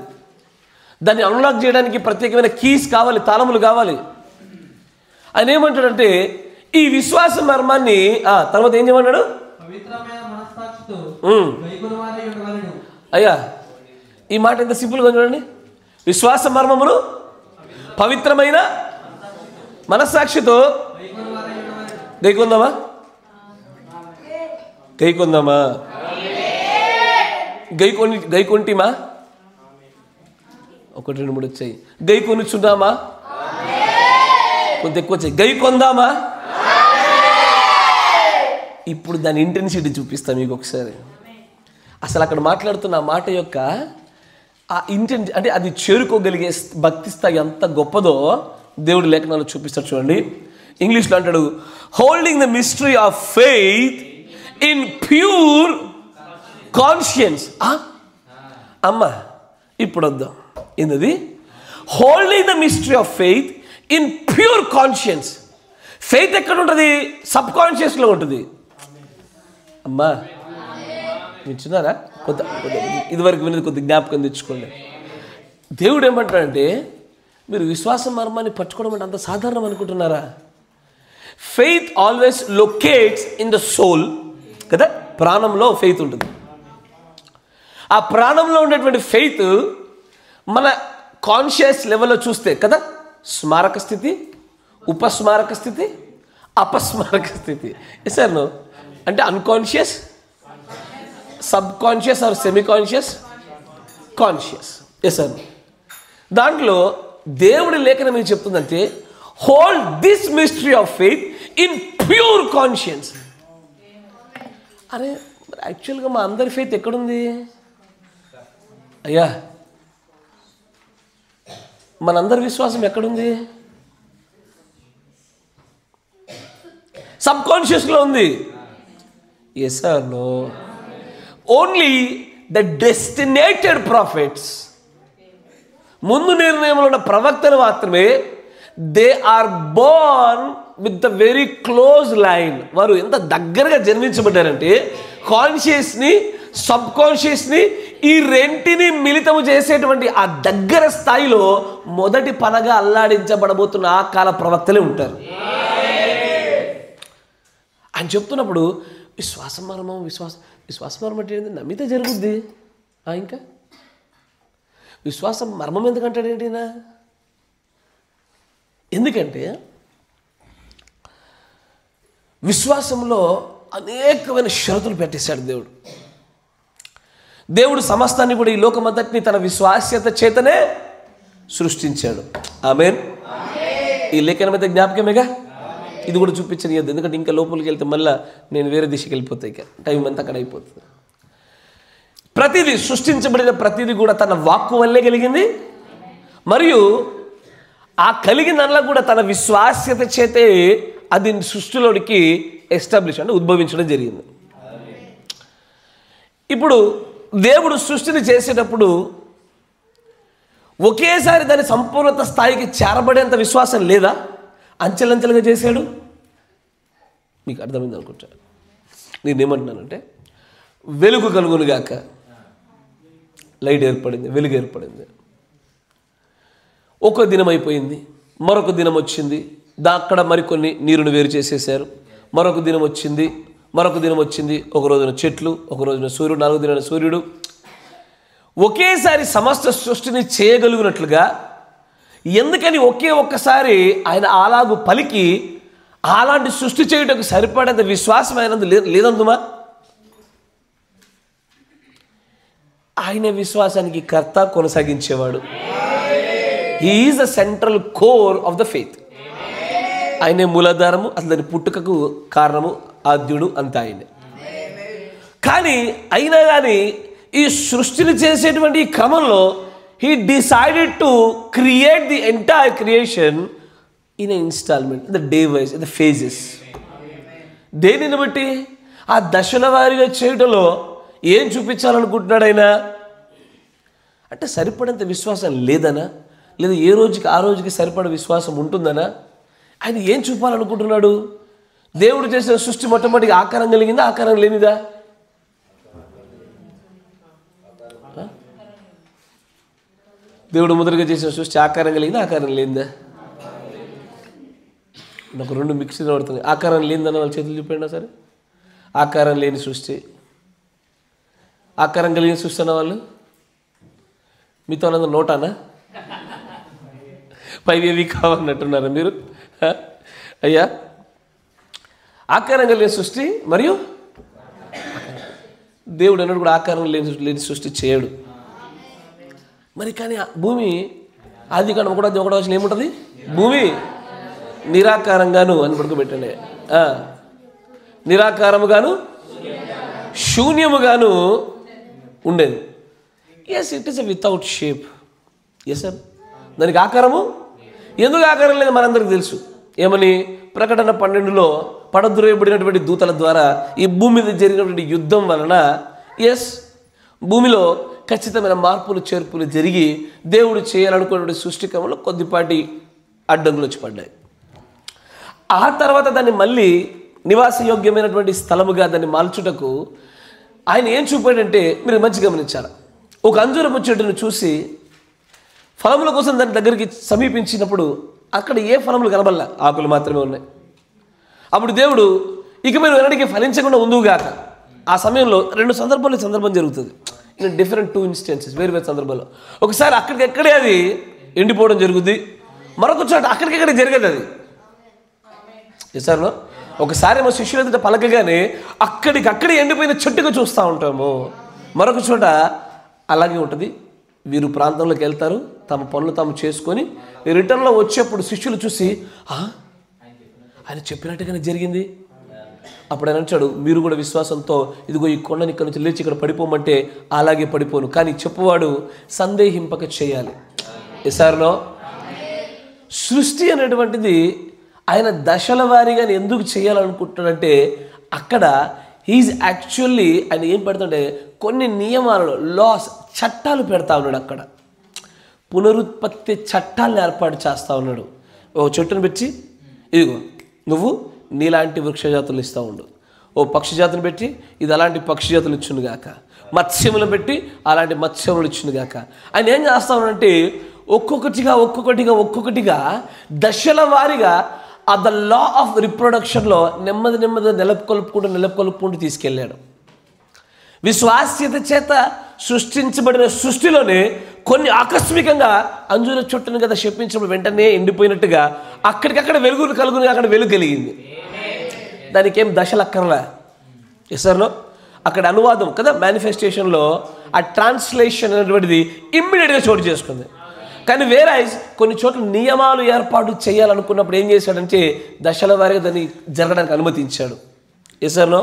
దాన్ని అన్లాక్ చేయడానికి ప్రత్యేకమైన కీస్ కావాలి, తాళములు కావాలి. ఆయన ఏమంటాడంటే ఈ విశ్వాస మర్మాన్ని తర్వాత ఏం చేయమన్నాడు? అయ్యా ఈ మాట ఎంత సింపుల్గా చూడండి. విశ్వాస మర్మమును పవిత్రమైన మనస్సాక్షితో గైకొందామా? గైకొంటిమా? 1 2 3 వచ్చాయి. గైకొనుచున్నామా? కొంత ఎక్కువ వచ్చాయి. గైకొందామా? ఇప్పుడు దాని ఇంటెన్సిటీ చూపిస్తాను మీకు ఒకసారి. అసలు అక్కడ మాట్లాడుతున్న మాట యొక్క ఆ ఇంటెన్సిటీ అంటే అది చేరుకోగలిగే భక్తి స్థాయి ఎంత గొప్పదో దేవుడి లేఖనాలు చూపిస్తాడు చూడండి. ఇంగ్లీష్లో అంటాడు, holding the mystery of faith in pure conscience. అమ్మా ఇప్పుడు వద్దాం. ఏంటది? Holding the mystery of faith in pure conscience. Faith ఎక్కడ ఉంటుంది? సబ్ కాన్షియస్లో ఉంటుంది. అమ్మా వింటున్నారా? కొంత ఇదివరకు వినేది కొద్ది జ్ఞాపకం తెచ్చుకోండి. దేవుడు ఏమంటాడంటే మీరు విశ్వాసం మర్మాన్ని పట్టుకోవడం అంటే అంత సాధారణం అనుకుంటున్నారా? Faith always locates in the soul కదా. ప్రాణంలో ఫెయిత్ ఉంటుంది. ఆ ప్రాణంలో ఉండేటువంటి ఫెయిత్ మన కాన్షియస్ లెవెల్లో చూస్తే కదా, స్మారక స్థితి, ఉపస్మారక స్థితి, అపస్మారక స్థితి. సార్ నో అంటే unconscious, subconscious or semi conscious, conscious. Yes sir. దాంట్లో దేవుడి లేఖనం ఏం చెప్తుందంటే, hold this mystery of faith in pure conscience. అరే యాక్చువల్గా మా అందరి ఫెయిత్ ఎక్కడుంది అయ్యా? మనందరి విశ్వాసం ఎక్కడుంది? సబ్ కాన్షియస్లో ఉంది. Yes sir no. Only the destinated prophets, ముందు నిర్ణయంలో ఉన్న ప్రవక్తలు మాత్రమే, they are born with the very close line. వారు ఎంత దగ్గరగా జన్మించబడ్డారంటే కాన్షియస్ని, సబ్ కాన్షియస్ని, ఈ రెంటిని మిళితము చేసేటువంటి ఆ దగ్గర స్థాయిలో మొదటి పనగా అల్లాడించబడబోతున్న ఆ కాల ప్రవక్తలే ఉంటారు. ఆయన చెప్తున్నప్పుడు విశ్వాసం మర్మం, విశ్వాసం మర్మం అంటే ఏంటి? నమ్మితే జరుగుద్ది. ఇంకా విశ్వాసం మర్మం ఎందుకంటాడేంటినా? ఎందుకంటే విశ్వాసంలో అనేకమైన షరతులు పెట్టేశాడు దేవుడు. దేవుడు సమస్తాన్ని కూడా, ఈ లోకమంతటిని తన విశ్వాస్యత చేతనే సృష్టించాడు. ఆమేన్. ఈ లేఖనం అయితే జ్ఞాపకమేగా. ఇది కూడా చూపించనియద్దు, ఎందుకంటే ఇంకా లోపలికి వెళ్తే మళ్ళీ నేను వేరే దిశకి వెళ్ళిపోతాయి. ఇక టైం అంతా అక్కడ అయిపోతుంది. ప్రతిదీ సృష్టించబడిన ప్రతిదీ కూడా తన వాక్కు వల్లే కలిగింది. మరియు ఆ కలిగిన దానిలో కూడా తన విశ్వాస్యత చేతే అది సృష్టిలోనికి ఎస్టాబ్లిష్ అంటే ఉద్భవించడం జరిగింది. ఇప్పుడు దేవుడు సృష్టిని చేసేటప్పుడు ఒకేసారి దాని సంపూర్ణత స్థాయికి చేరబడేంత విశ్వాసం లేదా? అంచెలంచెలుగా చేశాడు. మీకు అర్థమైంది అనుకుంటాను. నేనేమంటున్నానంటే, వెలుగు కలుగునుగాక, లైట్ ఏర్పడింది, వెలుగు ఏర్పడింది. ఒక దినం అయిపోయింది, మరొక దినం వచ్చింది, అక్కడ మరికొన్ని నీరును వేరు చేసేసారు. మరొక దినం వచ్చింది, మరొక దినం వచ్చింది. ఒక రోజున చెట్లు, ఒక రోజున సూర్యుడు, 4వ దినాన సూర్యుడు. ఒకేసారి సమస్త సృష్టిని చేయగలిగినట్లుగా ఎందుకని ఒక్కసారి ఆయన అలాగు పలికి అలాంటి సృష్టి చేయటకు సరిపడేంత విశ్వాసం అయినందు లేదందుమా? ఆయన విశ్వాసానికి కర్త, కొనసాగించేవాడు. He is the central core of the faith. ఆయనే మూలాధారము, అసలు దాని పుట్టుకకు కారణము, ఆద్యుడు అంతా ఆయనే. కానీ అయినా కానీ ఈ సృష్టిని చేసేటువంటి ఈ క్రమంలో he decided to create the entire creation in an installment, in the day wise, in the phases. దేనిని బట్టి? ఆ దశల వారీగా చేయడంలో ఏం చూపించాలనుకుంటున్నాడు ఆయన? అంటే సరిపడంత విశ్వాసం లేదనా? లేదా ఏ రోజుకి ఆ రోజుకి సరిపడ విశ్వాసం ఉంటుందనా? ఆయన ఏం చూపాలనుకుంటున్నాడు? దేవుడు చేసిన సృష్టి మొట్టమొదటిగా ఆకారం కలిగిందా, ఆకారం లేనిదా? దేవుడు మొదటిగా చేసిన సృష్టి ఆకారం కలిగిందా, ఆకారం లేనిదా? నాకు రెండు మిక్సీ పడుతుంది. ఆకారం లేనిదన్న వాళ్ళు చేతులు చూపండి సరే. ఆకారం లేని సృష్టి, ఆకారం కలిగిన సృష్టి అన్న వాళ్ళు మీతో అన్నది నోటానా? పైవేవి కావన్నట్టున్నారా మీరు? అయ్యా, ఆకారం కలిగిన సృష్టి మరియు దేవుడు అన్నాడు కూడా ఆకారం లేని సృష్టి చేయడు. మరి కానీ భూమి ఆది కాండం 1వ వచనం ఏముంటుంది? భూమి నిరాకారంగాను అని పడుకోబెట్టండి. నిరాకారముగాను శూన్యముగాను ఉండేది. Yes, it is a without shape. Yes sir, దానికి ఆకారము ఎందుకు ఆకారం లేదు మనందరికీ తెలుసు. ఏమని? ప్రకటన 12లో పడద్రోయబడినటువంటి దూతల ద్వారా ఈ భూమి మీద జరిగినటువంటి యుద్ధం వలన ఎస్ భూమిలో ఖచ్చితమైన మార్పులు చేర్పులు జరిగి దేవుడు చేయాలనుకున్నటువంటి సృష్టిక్రమంలో కొద్దిపాటి అడ్డంకులు వచ్చి పడ్డాయి. ఆ తర్వాత దాన్ని మళ్ళీ నివాసయోగ్యమైనటువంటి స్థలముగా దాన్ని మార్చుటకు ఆయన ఏం చూపాడంటే, మీరు మంచి గమనించాలి. ఒక అంజూరపు చెట్టును చూసి ఫలముల కోసం దాని దగ్గరికి సమీపించినప్పుడు అక్కడ ఏ ఫలములు కనబడలే, ఆకులు మాత్రమే ఉన్నాయి. అప్పుడు దేవుడు ఇక మీరు వెనడికి ఫలించకుండా ఉందువుగాక. ఆ సమయంలో 2 సందర్భాలు సందర్భం జరుగుతుంది. ఇన్ డిఫరెంట్ 2 ఇన్స్టెన్సెస్, వేరు వేరు సందర్భాల్లో. ఒకసారి అక్కడికెక్కడే అది ఎండిపోవడం జరుగుద్ది, మరొక చోట అక్కడికెక్కడే జరగదు అది. సార్ ఒకసారి మా శిష్యుల ఎదుట పలకగానే అక్కడికక్కడే ఎండిపోయిన చెట్టుగా చూస్తూ ఉంటాము. మరొక చోట అలాగే ఉంటుంది. వీరు ప్రాంతంలోకి వెళ్తారు, తమ పనులు తాము చేసుకొని రిటర్న్లో వచ్చేప్పుడు శిష్యులు చూసి ఆయన చెప్పినట్టుగానే జరిగింది. అప్పుడు ఆయన అంటాడు, మీరు కూడా విశ్వాసంతో ఇదిగో ఈ కొండని ఇక్కడ నుంచి లేచి ఇక్కడ పడిపోమంటే అలాగే పడిపోను, కానీ చెప్పువాడు సందేహింపక చేయాలి. ఎసార్లో సృష్టి అనేటువంటిది ఆయన దశల వారీగా ఎందుకు చేయాలనుకుంటున్నాడంటే అక్కడ హీఈస్ యాక్చువల్లీ ఆయన ఏం పెడుతుంటే కొన్ని నియమాలను, లాస్, చట్టాలు పెడతా ఉన్నాడు. అక్కడ పునరుత్పత్తి చట్టాలను ఏర్పాటు చేస్తూ ఉన్నాడు. ఓ చెట్టును పెట్టి ఇదిగో నువ్వు నీలాంటి వృక్షజాతులు ఇస్తూ ఉండు, ఓ పక్షి జాతులు పెట్టి ఇది అలాంటి పక్షి జాతులు ఇచ్చును గాక, మత్స్యములు పెట్టి అలాంటి మత్స్యములు ఇచ్చును గాక. ఆయన ఏం చేస్తా ఉన్నాడంటే ఒక్కొక్కటిగా దశల వారీగా ఆ ద లా ఆఫ్ రిప్రొడక్షన్లో నెమ్మదిగా నెలకొల్పుకుంటూ తీసుకెళ్ళాడు. విశ్వాస్యత చేత సృష్టించబడిన సృష్టిలోనే కొన్ని ఆకస్మికంగా అంజూర చెట్టును కదా శపించినప్పుడు వెంటనే ఎండిపోయినట్టుగా అక్కడికక్కడ వెలుగులు కలుగుని అక్కడ వెలుగు కలిగింది. దానికి ఏం దశలు అక్కర్లా. ఎసర్లో అక్కడ అనువాదం కదా, మేనిఫెస్టేషన్లో ఆ ట్రాన్స్లేషన్ అనేటువంటిది ఇమ్మీడియట్గా చోటు చేసుకుంది. కానీ వేరే కొన్ని చోట్ల నియమాలు ఏర్పాటు చేయాలనుకున్నప్పుడు ఏం చేశాడంటే దశల వారీగా దాన్ని జరగడానికి అనుమతించాడు. ఎసర్లో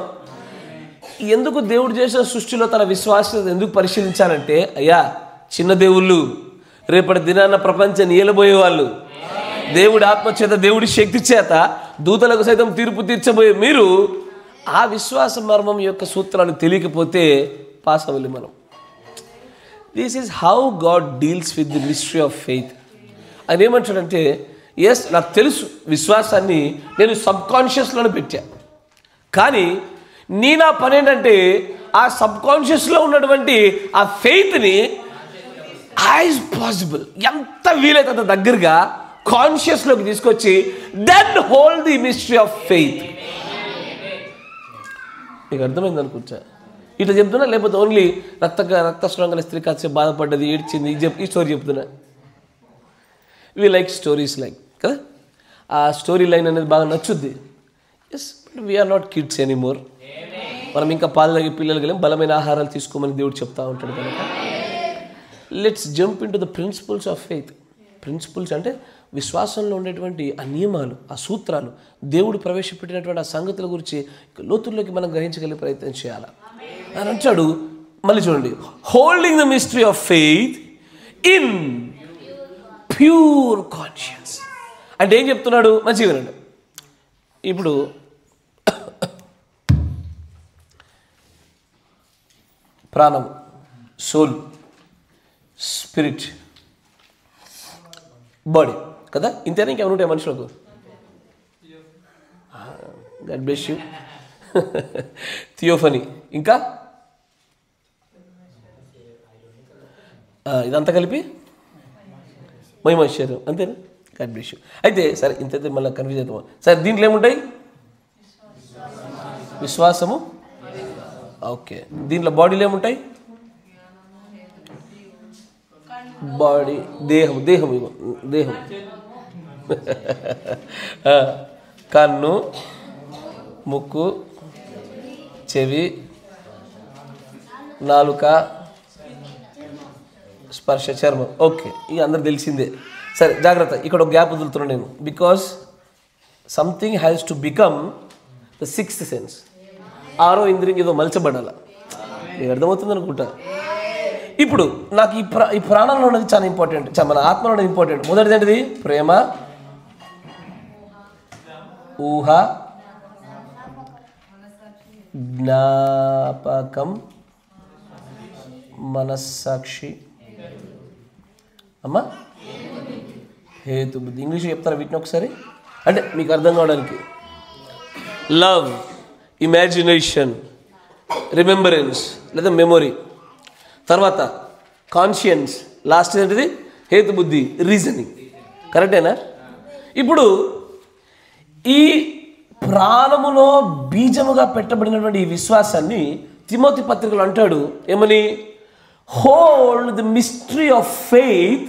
ఎందుకు దేవుడు చేసిన సృష్టిలో తన విశ్వాసత ఎందుకు పరిశీలించాలంటే, అయ్యా చిన్న దేవుళ్ళు రేపటి దినాన్న ప్రపంచాన్ని ఏలబోయే వాళ్ళు, దేవుడి ఆత్మచేత దేవుడి శక్తి చేత దూతలకు సైతం తీర్పు తీర్చబోయే మీరు ఆ విశ్వాస మర్మం యొక్క సూత్రాలు తెలియకపోతే పాస్ అవ్వాలి మనం. This is how God deals with the mystery of faith. ఆయన ఏమంటాడంటే, ఎస్ నాకు తెలుసు విశ్వాసాన్ని నేను సబ్కాన్షియస్లోనే పెట్టా, కానీ నా పని ఏంటంటే ఆ సబ్కాన్షియస్లో ఉన్నటువంటి ఆ ఫెయిత్ని యాజ్ పాసిబుల్ ఎంత వీలైతే అంత దగ్గరగా కాన్షియస్లోకి తీసుకొచ్చి then hold the mystery of faith. మీకు అర్థమైంది అనుకుంటా. ఇట్లా చెప్తున్నా, లేకపోతే ఓన్లీ రక్తస్రావం గల స్త్రీ కాసేపు బాధపడ్డది, ఏడ్చింది, ఈ స్టోరీ చెప్తున్నా. వి లైక్ స్టోరీస్ లైక్ కదా, ఆ స్టోరీ లైన్ అనేది బాగా నచ్చుద్ది. Yes, but we are not kids anymore. మనం ఇంకా పాలు తాగే పిల్లలు కలిగి బలమైన ఆహారాలు తీసుకోమని దేవుడు చెప్తా ఉంటాడు కనుక let's jump into the principles of faith. Principles అంటే విశ్వాసంలో ఉండేటువంటి ఆ నియమాలు, ఆ సూత్రాలు, దేవుడు ప్రవేశపెట్టినటువంటి ఆ సంగతుల గురించి లోతుల్లోకి మనం గ్రహించగలిగే ప్రయత్నం చేయాలి అని అంటాడు. మళ్ళీ చూడండి, holding the mystery of faith in pure conscience అంటే ఏం చెప్తున్నాడు మంచిగా వినండి. ఇప్పుడు ప్రాణం, సోల్, స్పిరిట్, బాడీ కదా, ఇంతేనా ఇంకేమైనా ఉంటాయి మనుషులకు? God bless you. థియోఫనీ, ఇంకా ఇదంతా కలిపి మహిమ శరీరం, అంతేనా? God bless you. అయితే సరే, ఇంతైతే మళ్ళీ కన్ఫ్యూజ్ అవుతాం. సరే, దీంట్లో ఏముంటాయి? విశ్వాసము. ఓకే, దీంట్లో బాడీలో ఏముంటాయి? బాడీ, దేహం, కన్ను, ముక్కు, చెవి, నాలుక, స్పర్శ, చర్మం. ఓకే, ఇక అందరు తెలిసిందే. సరే, జాగ్రత్త, ఇక్కడ ఒక గ్యాప్ వదులుతున్నాను నేను. Because something has to become the sixth sense. 6వ ఇంద్రియం ఏదో మలచబడాల. మీకు అర్థమవుతుంది అనుకుంటా. ఇప్పుడు నాకు ఈ ప్రాణంలో ఉన్నది చాలా ఇంపార్టెంట్, మన ఆత్మలో ఉన్నది ఇంపార్టెంట్. మొదటిది ఏంటిది? ప్రేమ, ఊహ, జ్ఞాపకం, మనస్సాక్షి, అమ్మా హేతు బుద్ధి. ఇంగ్లీష్లో చెప్తారా వీటిని ఒకసారి అంటే మీకు అర్థం కావడానికి? లవ్, ఇమాజినేషన్, రిమెంబరెన్స్ లేదా మెమొరీ, తర్వాత కాన్షియన్స్, లాస్ట్ ఏంటిది? హేతుబుద్ధి, రీజనింగ్. కరెక్టేనా? ఇప్పుడు ఈ ప్రాణములో బీజముగా పెట్టబడినటువంటి ఈ విశ్వాసాన్ని తిమోతి పత్రికలో అంటాడు ఏమని? Hold the mystery of faith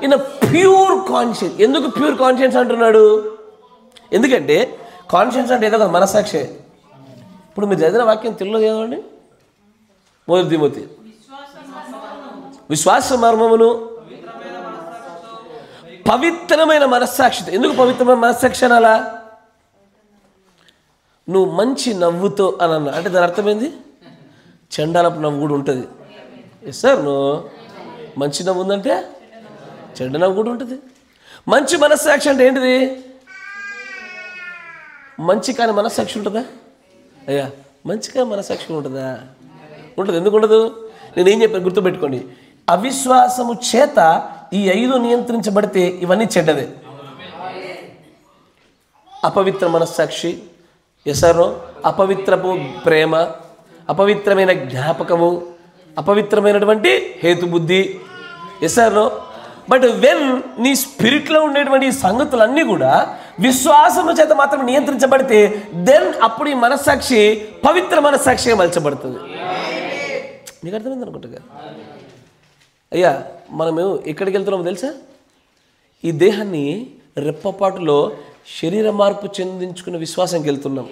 in a pure conscience. ఎందుకు ప్యూర్ కాన్షియన్స్ అంటున్నాడు? ఎందుకంటే కాన్షియన్స్ అంటే ఏదో ఒక మనసాక్షి. ఇప్పుడు మీరు చదివిన వాక్యం తెలుగులో ఏదండి? మొదటి తిమోతి, విశ్వాస మర్మమును పవిత్రమైన మనస్సాక్షితో. ఎందుకు పవిత్రమైన మనస్సాక్షి అనాలా? నువ్వు మంచి నవ్వుతో అని అన్నా అంటే దాని అర్థమైంది చెండాలపు నవ్వు కూడా ఉంటుంది. ఎస్ సార్, నువ్వు మంచి నవ్వు ఉందంటే చెడ్డ నవ్వు కూడా ఉంటుంది. మంచి మనస్సాక్షి అంటే ఏంటిది? మంచి కానీ మనస్సాక్షి ఉంటుందా? అయ్యా, మంచి కానీ మనస్సాక్షి ఉంటుందా? ఉంటుంది. ఎందుకు ఉండదు? నేనేం చెప్పాను గుర్తుపెట్టుకోండి. అవిశ్వాసము చేత ఈ 5 నియంత్రించబడితే ఇవన్నీ చెడ్డదే. అపవిత్ర మనస్సాక్షి, ఎసరో, అపవిత్రపు ప్రేమ, అపవిత్రమైన జ్ఞాపకము, అపవిత్రమైనటువంటి హేతుబుద్ధి, ఎసరో. బట్ వెన్ నీ స్పిరిట్లో ఉండేటువంటి ఈ సంగతులన్నీ కూడా విశ్వాసము చేత మాత్రం నియంత్రించబడితే దెన్ అప్పుడు ఈ మనస్సాక్షి పవిత్ర మనస్సాక్షిగా మలచబడుతుంది. మీకు అర్థమైంది అనుకుంటా. అయ్యా, మనము ఎక్కడికి వెళ్తున్నామో తెలుసా? ఈ దేహాన్ని రెప్పపాటులో శరీర మార్పు చెందించుకున్న విశ్వాసంకి వెళ్తున్నాం.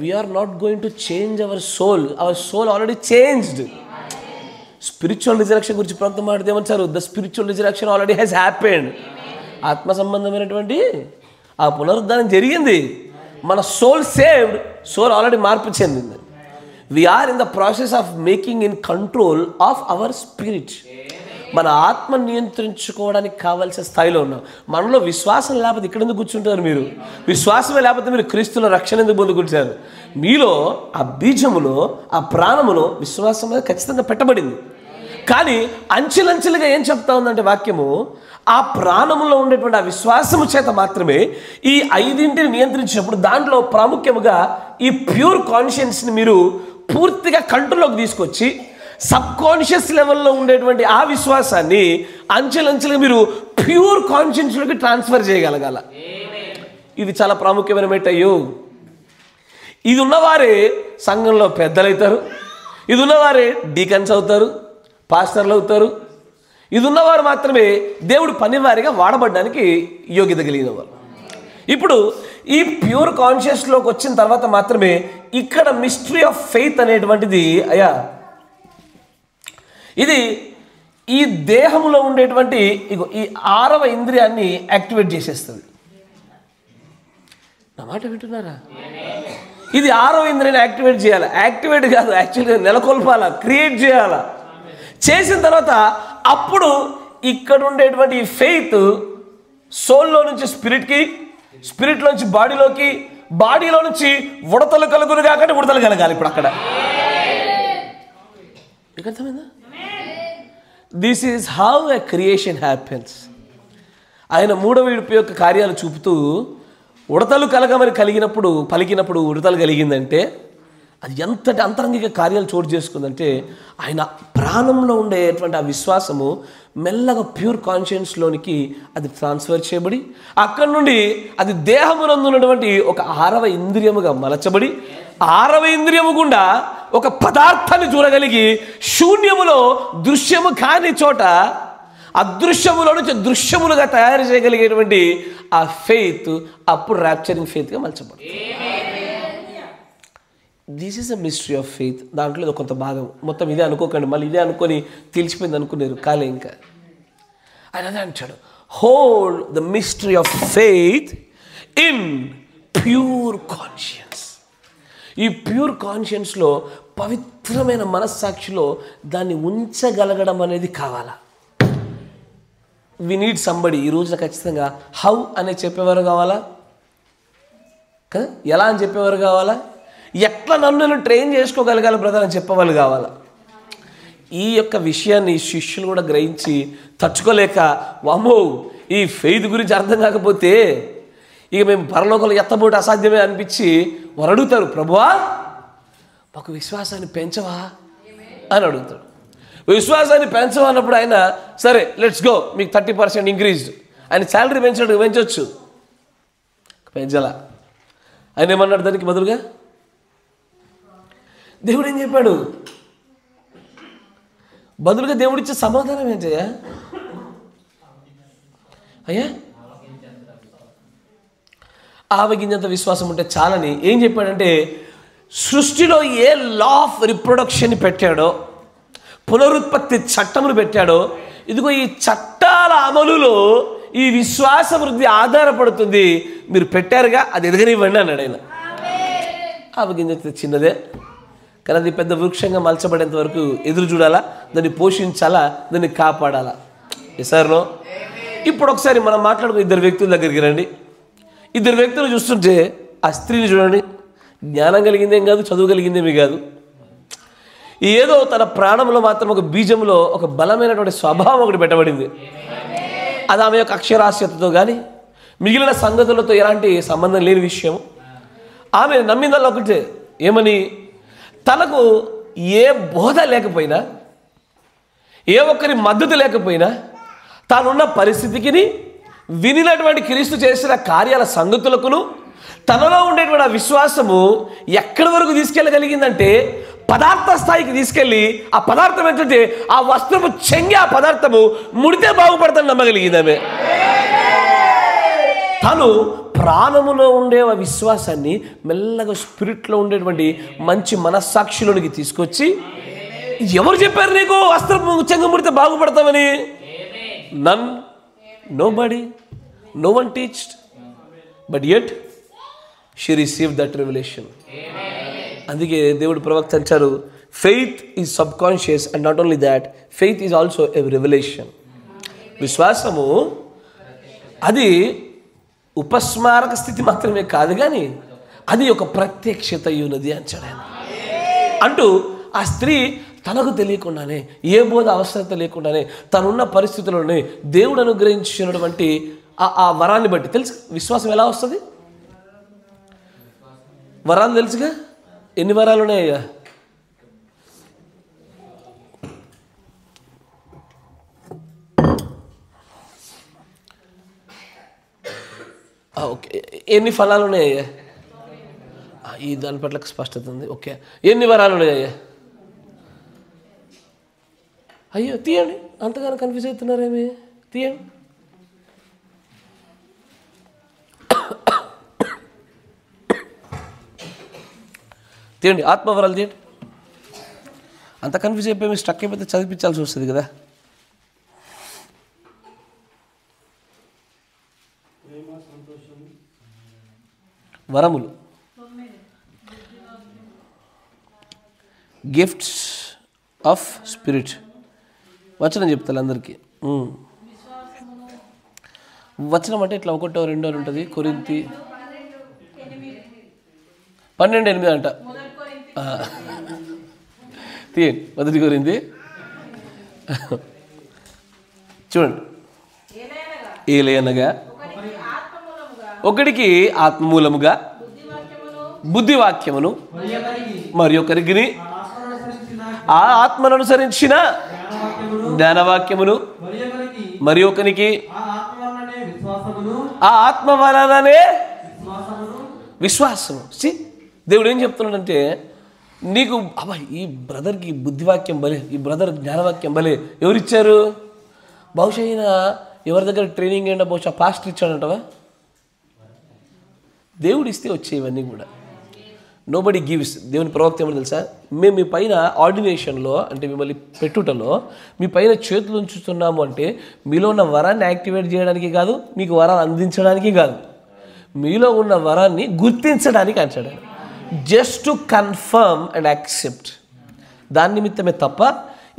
We are not going to change our soul. Our soul already changed. Spiritual resurrection గురించి ప్రాంతం మాట్లాడేమంటారు? The spiritual resurrection already has happened. ఆత్మ సంబంధమైనటువంటి ఆ పునరుద్ధానం జరిగింది. మన సోల్ సేవ్డ్, సోల్ ఆల్రెడీ మార్పు చెందింది. We are in the process of making in control of our spirit. మన ఆత్మ నియంత్రించుకోవడానికి కావాల్సిన స్థాయిలో ఉన్నాం. మనలో విశ్వాసం లేకపోతే ఇక్కడ ఎందుకు కూర్చుంటారు మీరు? విశ్వాసమే లేకపోతే మీరు క్రీస్తుల రక్షణ ఎందుకు పొందుకుంటారు? మీలో ఆ బీజములో, ఆ ప్రాణములో విశ్వాసం అనేది ఖచ్చితంగా పెట్టబడింది. కానీ అంచెలంచెలుగా ఏం చెప్తా ఉందంటే వాక్యము, ఆ ప్రాణములో ఉండేటువంటి ఆ విశ్వాసము చేత మాత్రమే ఈ 5 నియంత్రించినప్పుడు దాంట్లో ప్రాముఖ్యముగా ఈ ప్యూర్ కాన్షియన్స్ని మీరు పూర్తిగా కంట్రోల్లోకి తీసుకొచ్చి సబ్ కాన్షియస్ లెవెల్లో ఉండేటువంటి ఆ విశ్వాసాన్ని అంచెలంచెలుగా మీరు ప్యూర్ కాన్షియన్స్లోకి ట్రాన్స్ఫర్ చేయగలగాల. ఇది చాలా ప్రాముఖ్యమైన మెట్టయ్యో. ఇది ఉన్నవారే సంఘంలో పెద్దలవుతారు, ఇది ఉన్నవారే డీకన్స్ అవుతారు, పాస్టర్లు అవుతారు. ఇది ఉన్నవారు మాత్రమే దేవుడు పనివారిగా వాడబడడానికి యోగ్యత కలిగిన వారు. ఇప్పుడు ఈ ప్యూర్ కాన్షియస్లోకి వచ్చిన తర్వాత మాత్రమే ఇక్కడ మిస్టరీ ఆఫ్ ఫెయిత్ అనేటువంటిది అయ్యా ఇది ఈ దేహంలో ఉండేటువంటి ఈ 6వ ఇంద్రియాన్ని యాక్టివేట్ చేసేస్తుంది. నా మాట వింటున్నారా? ఇది 6వ ఇంద్రియాన్ని యాక్టివేట్ చేయాలి. యాక్టివేట్ కాదు, యాక్చువల్గా నెలకొల్పాలా, క్రియేట్ చేయాలా. చేసిన తర్వాత అప్పుడు ఇక్కడ ఉండేటువంటి ఫెయిత్ సోల్లో నుంచి స్పిరిట్కి, స్పిరిట్లో నుంచి బాడీలోకి, బాడీలో నుంచి ఉడతలు కలుగును కాకంటే ఉడతలు కలగాలి. ఇప్పుడు అక్కడ మీకు అర్థమైందా? This is how a creation happens. ఆయన 3వ విడుపు యొక్క కార్యాలు చూపుతూ ఉడతలు కలగమని పలికినప్పుడు ఉడతలు కలిగిందంటే అది ఎంతటి అంతరంగిక కార్యాలు చోటు చేసుకుందంటే ఆయన ప్రాణంలో ఉండేటువంటి ఆ విశ్వాసము మెల్లగా ప్యూర్ కాన్షియన్స్లోనికి అది ట్రాన్స్ఫర్ చేయబడి అక్కడి నుండి అది దేహమునందు ఉన్నటువంటి ఒక 6వ ఇంద్రియముగా మలచబడి 6వ ఇంద్రియము గుండా ఒక పదార్థాన్ని చూడగలిగి శూన్యములో దృశ్యము కాని చోట అదృశ్యములో నుంచి దృశ్యములుగా తయారు చేయగలిగేటువంటి ఆ ఫెయిత్ అప్పుడు ర్యాప్చరింగ్ ఫెయిత్గా మలచబడి. This is a mystery of faith. దాంట్లో కొంత భాగం మొత్తం ఇదే అనుకోకండి, మళ్ళీ ఇదే అనుకొని తెలిసిపోయింది అనుకున్నారు కాలే. ఇంకా ఆయన అదే అంటాడు, hold the mystery of faith in pure conscience. ఈ ప్యూర్ కాన్షియన్స్లో పవిత్రమైన మనస్సాక్షిలో దాన్ని ఉంచగలగడం అనేది కావాలా. We need somebody. ఈ రోజున ఖచ్చితంగా హౌ అనే చెప్పేవారు కావాలా కదా, ఎలా అని చెప్పేవారు కావాలా, ఎట్లా నన్ను ట్రైన్ చేసుకోగలగాలి బ్రదర్ అని చెప్పేవాళ్ళు కావాలా. ఈ యొక్క విషయాన్ని శిష్యులు కూడా గ్రహించి తట్టుకోలేక, వామ్మో ఈ ఫెయిత్ గురించి అర్థం కాకపోతే ఇక మేము పరలోకంలో ఎత్తబోటు అసాధ్యమే అనిపించి వారు అడుగుతారు, ప్రభువా మాకు విశ్వాసాన్ని పెంచవా అని అడుగుతాడు. విశ్వాసాన్ని పెంచవా అన్నప్పుడు ఆయన సరే లెట్స్ గో, మీకు 30% ఇంక్రీజ్డ్. ఆయన శాలరీ పెంచవచ్చు, పెంచాల. ఆయన ఏమన్నాడు దానికి బదులుగా? దేవుడు ఏం చెప్పాడు? బదులుగా దేవుడిచ్చే సమాధానం ఏంటయ్యా? అయ్యా ఆవగింజంత విశ్వాసం ఉంటే చాలని ఏం చెప్పాడంటే, సృష్టిలో ఏ లా ఆఫ్ రిప్రొడక్షన్ పెట్టాడో, పునరుత్పత్తి చట్టములు పెట్టాడో, ఇదిగో ఈ చట్టాల అమలులో ఈ విశ్వాస వృద్ధి ఆధారపడుతుంది. మీరు పెట్టారుగా, అది ఎదగనివ్వండి అన్నాడు ఆయన. ఆవగింజంత చిన్నదే కానీ అది పెద్ద వృక్షంగా మలచబడేంత వరకు ఎదురు చూడాలా, దాన్ని పోషించాలా, దాన్ని కాపాడాలా. సార్నో ఇప్పుడు ఒకసారి మనం మాట్లాడుకున్న ఇద్దరు వ్యక్తుల దగ్గరికి రండి. ఇద్దరు వ్యక్తులు చూస్తుంటే ఆ స్త్రీని చూడండి, జ్ఞానం కలిగిందేం కాదు, చదువు కలిగిందేమీ కాదు. ఏదో తన ప్రాణంలో మాత్రం ఒక బీజంలో ఒక బలమైనటువంటి స్వభావం ఒకటి పెట్టబడింది. అది ఆమె యొక్క అక్షరాస్యతతో కానీ మిగిలిన సంగతులతో ఎలాంటి సంబంధం లేని విషయం. ఆమె నమ్మిందల్లా ఒకటే, ఏమని? తనకు ఏ బోధ లేకపోయినా, ఏ ఒక్కరి మద్దతు లేకపోయినా, తానున్న పరిస్థితికి వినినటువంటి క్రీస్తు చేసిన కార్యాల సంగతులకును తనలో ఉండేటువంటి ఆ విశ్వాసము ఎక్కడి వరకు తీసుకెళ్ళగలిగిందంటే పదార్థ స్థాయికి తీసుకెళ్ళి, ఆ పదార్థం ఏంటంటే ఆ వస్త్రము చెంగి ఆ పదార్థము ముడితే బాగుపడతాను నమ్మగలిగింది ఆమె. తను ప్రాణములో ఉండే ఆ విశ్వాసాన్ని మెల్లగా స్పిరిట్లో ఉండేటువంటి మంచి మనస్సాక్షిలోనికి తీసుకొచ్చి, ఎవరు చెప్పారు నీకు వస్త్రం చెంగు ముడితే బాగుపడతామని? నన్, nobody, no one teached, but yet she received that revelation. అందుకే దేవుడు ప్రవక్త అంటారు, faith is subconscious and not only that, faith is also a revelation. విశ్వాసము అది ఉపస్మారక స్థితి మాత్రమే కాదు కానీ అది ఒక ప్రత్యక్షత ఉన్నది అంటాడు ఆయన. అంటూ ఆ స్త్రీ తనకు తెలియకుండానే, ఏ బోధ అవసరత లేకుండానే, తనున్న పరిస్థితుల్లోనే దేవుడు అనుగ్రహించినటువంటి ఆ వరాన్ని బట్టి తెలుసు. విశ్వాసం ఎలా వస్తుంది? వరాలు తెలుసుగా. ఎన్ని వరాలు ఉన్నాయ్యా? ఓకే. ఎన్ని ఫలాలు ఉన్నాయ్యా? ఈ దాని పట్ల స్పష్టత ఉంది. ఓకే. ఎన్ని వరాలు ఉన్నాయ్యా? అయ్యో తీయండి, అంతగానో కన్ఫ్యూజ్ అవుతున్నారేమి? తీయండి. తీయండి, ఆత్మవరాలు తీయండి. అంత కన్ఫ్యూజ్ అయిపోయి స్ట్రక్ అయిపోతే చదివించాల్సి వస్తుంది కదా. వరములు, గిఫ్ట్స్ ఆఫ్ స్పిరిట్. వచనం చెప్తాను అందరికీ. వచనం అంటే ఇట్లా 1, 2 ఉంటుంది. కొరింథీ 12:8 అంట. తీయండి, 1 కొరింథీ చూడండి. ఏలయనగా ఒకడికి ఆత్మమూలముగా బుద్ధివాక్యమును, మరి ఒకరికి ఆ ఆత్మను అనుసరించిన జ్ఞానవాక్యమును, మరి ఒకరికి ఆ ఆత్మ వలననే విశ్వాసము. దేవుడు ఏం చెప్తున్నాడంటే, నీకు అబ్బా ఈ బ్రదర్కి బుద్ధివాక్యం బలే, ఈ బ్రదర్ జ్ఞానవాక్యం బలే ఎవరిచ్చారు? బహుశా అయినా ఎవరి దగ్గర ట్రైనింగ్ అయినా బహుశా పాస్టర్ ఇచ్చాడంటవా? దేవుడు ఇస్తే వచ్చే ఇవన్నీ కూడా. Nobody gives. దేవుని ప్రవక్త ఏమో తెలుసా, మేము మీ పైన ఆర్డినేషన్లో, అంటే మిమ్మల్ని పెట్టుటలో మీ పైన చేతులు ఉంచుతున్నాము అంటే మీలో ఉన్న వరాన్ని యాక్టివేట్ చేయడానికి కాదు, మీకు వరాన్ని అందించడానికి కాదు, మీలో ఉన్న వరాన్ని గుర్తించడానికి అంటాడు. Just to confirm and accept. దాని నిమిత్తమే తప్ప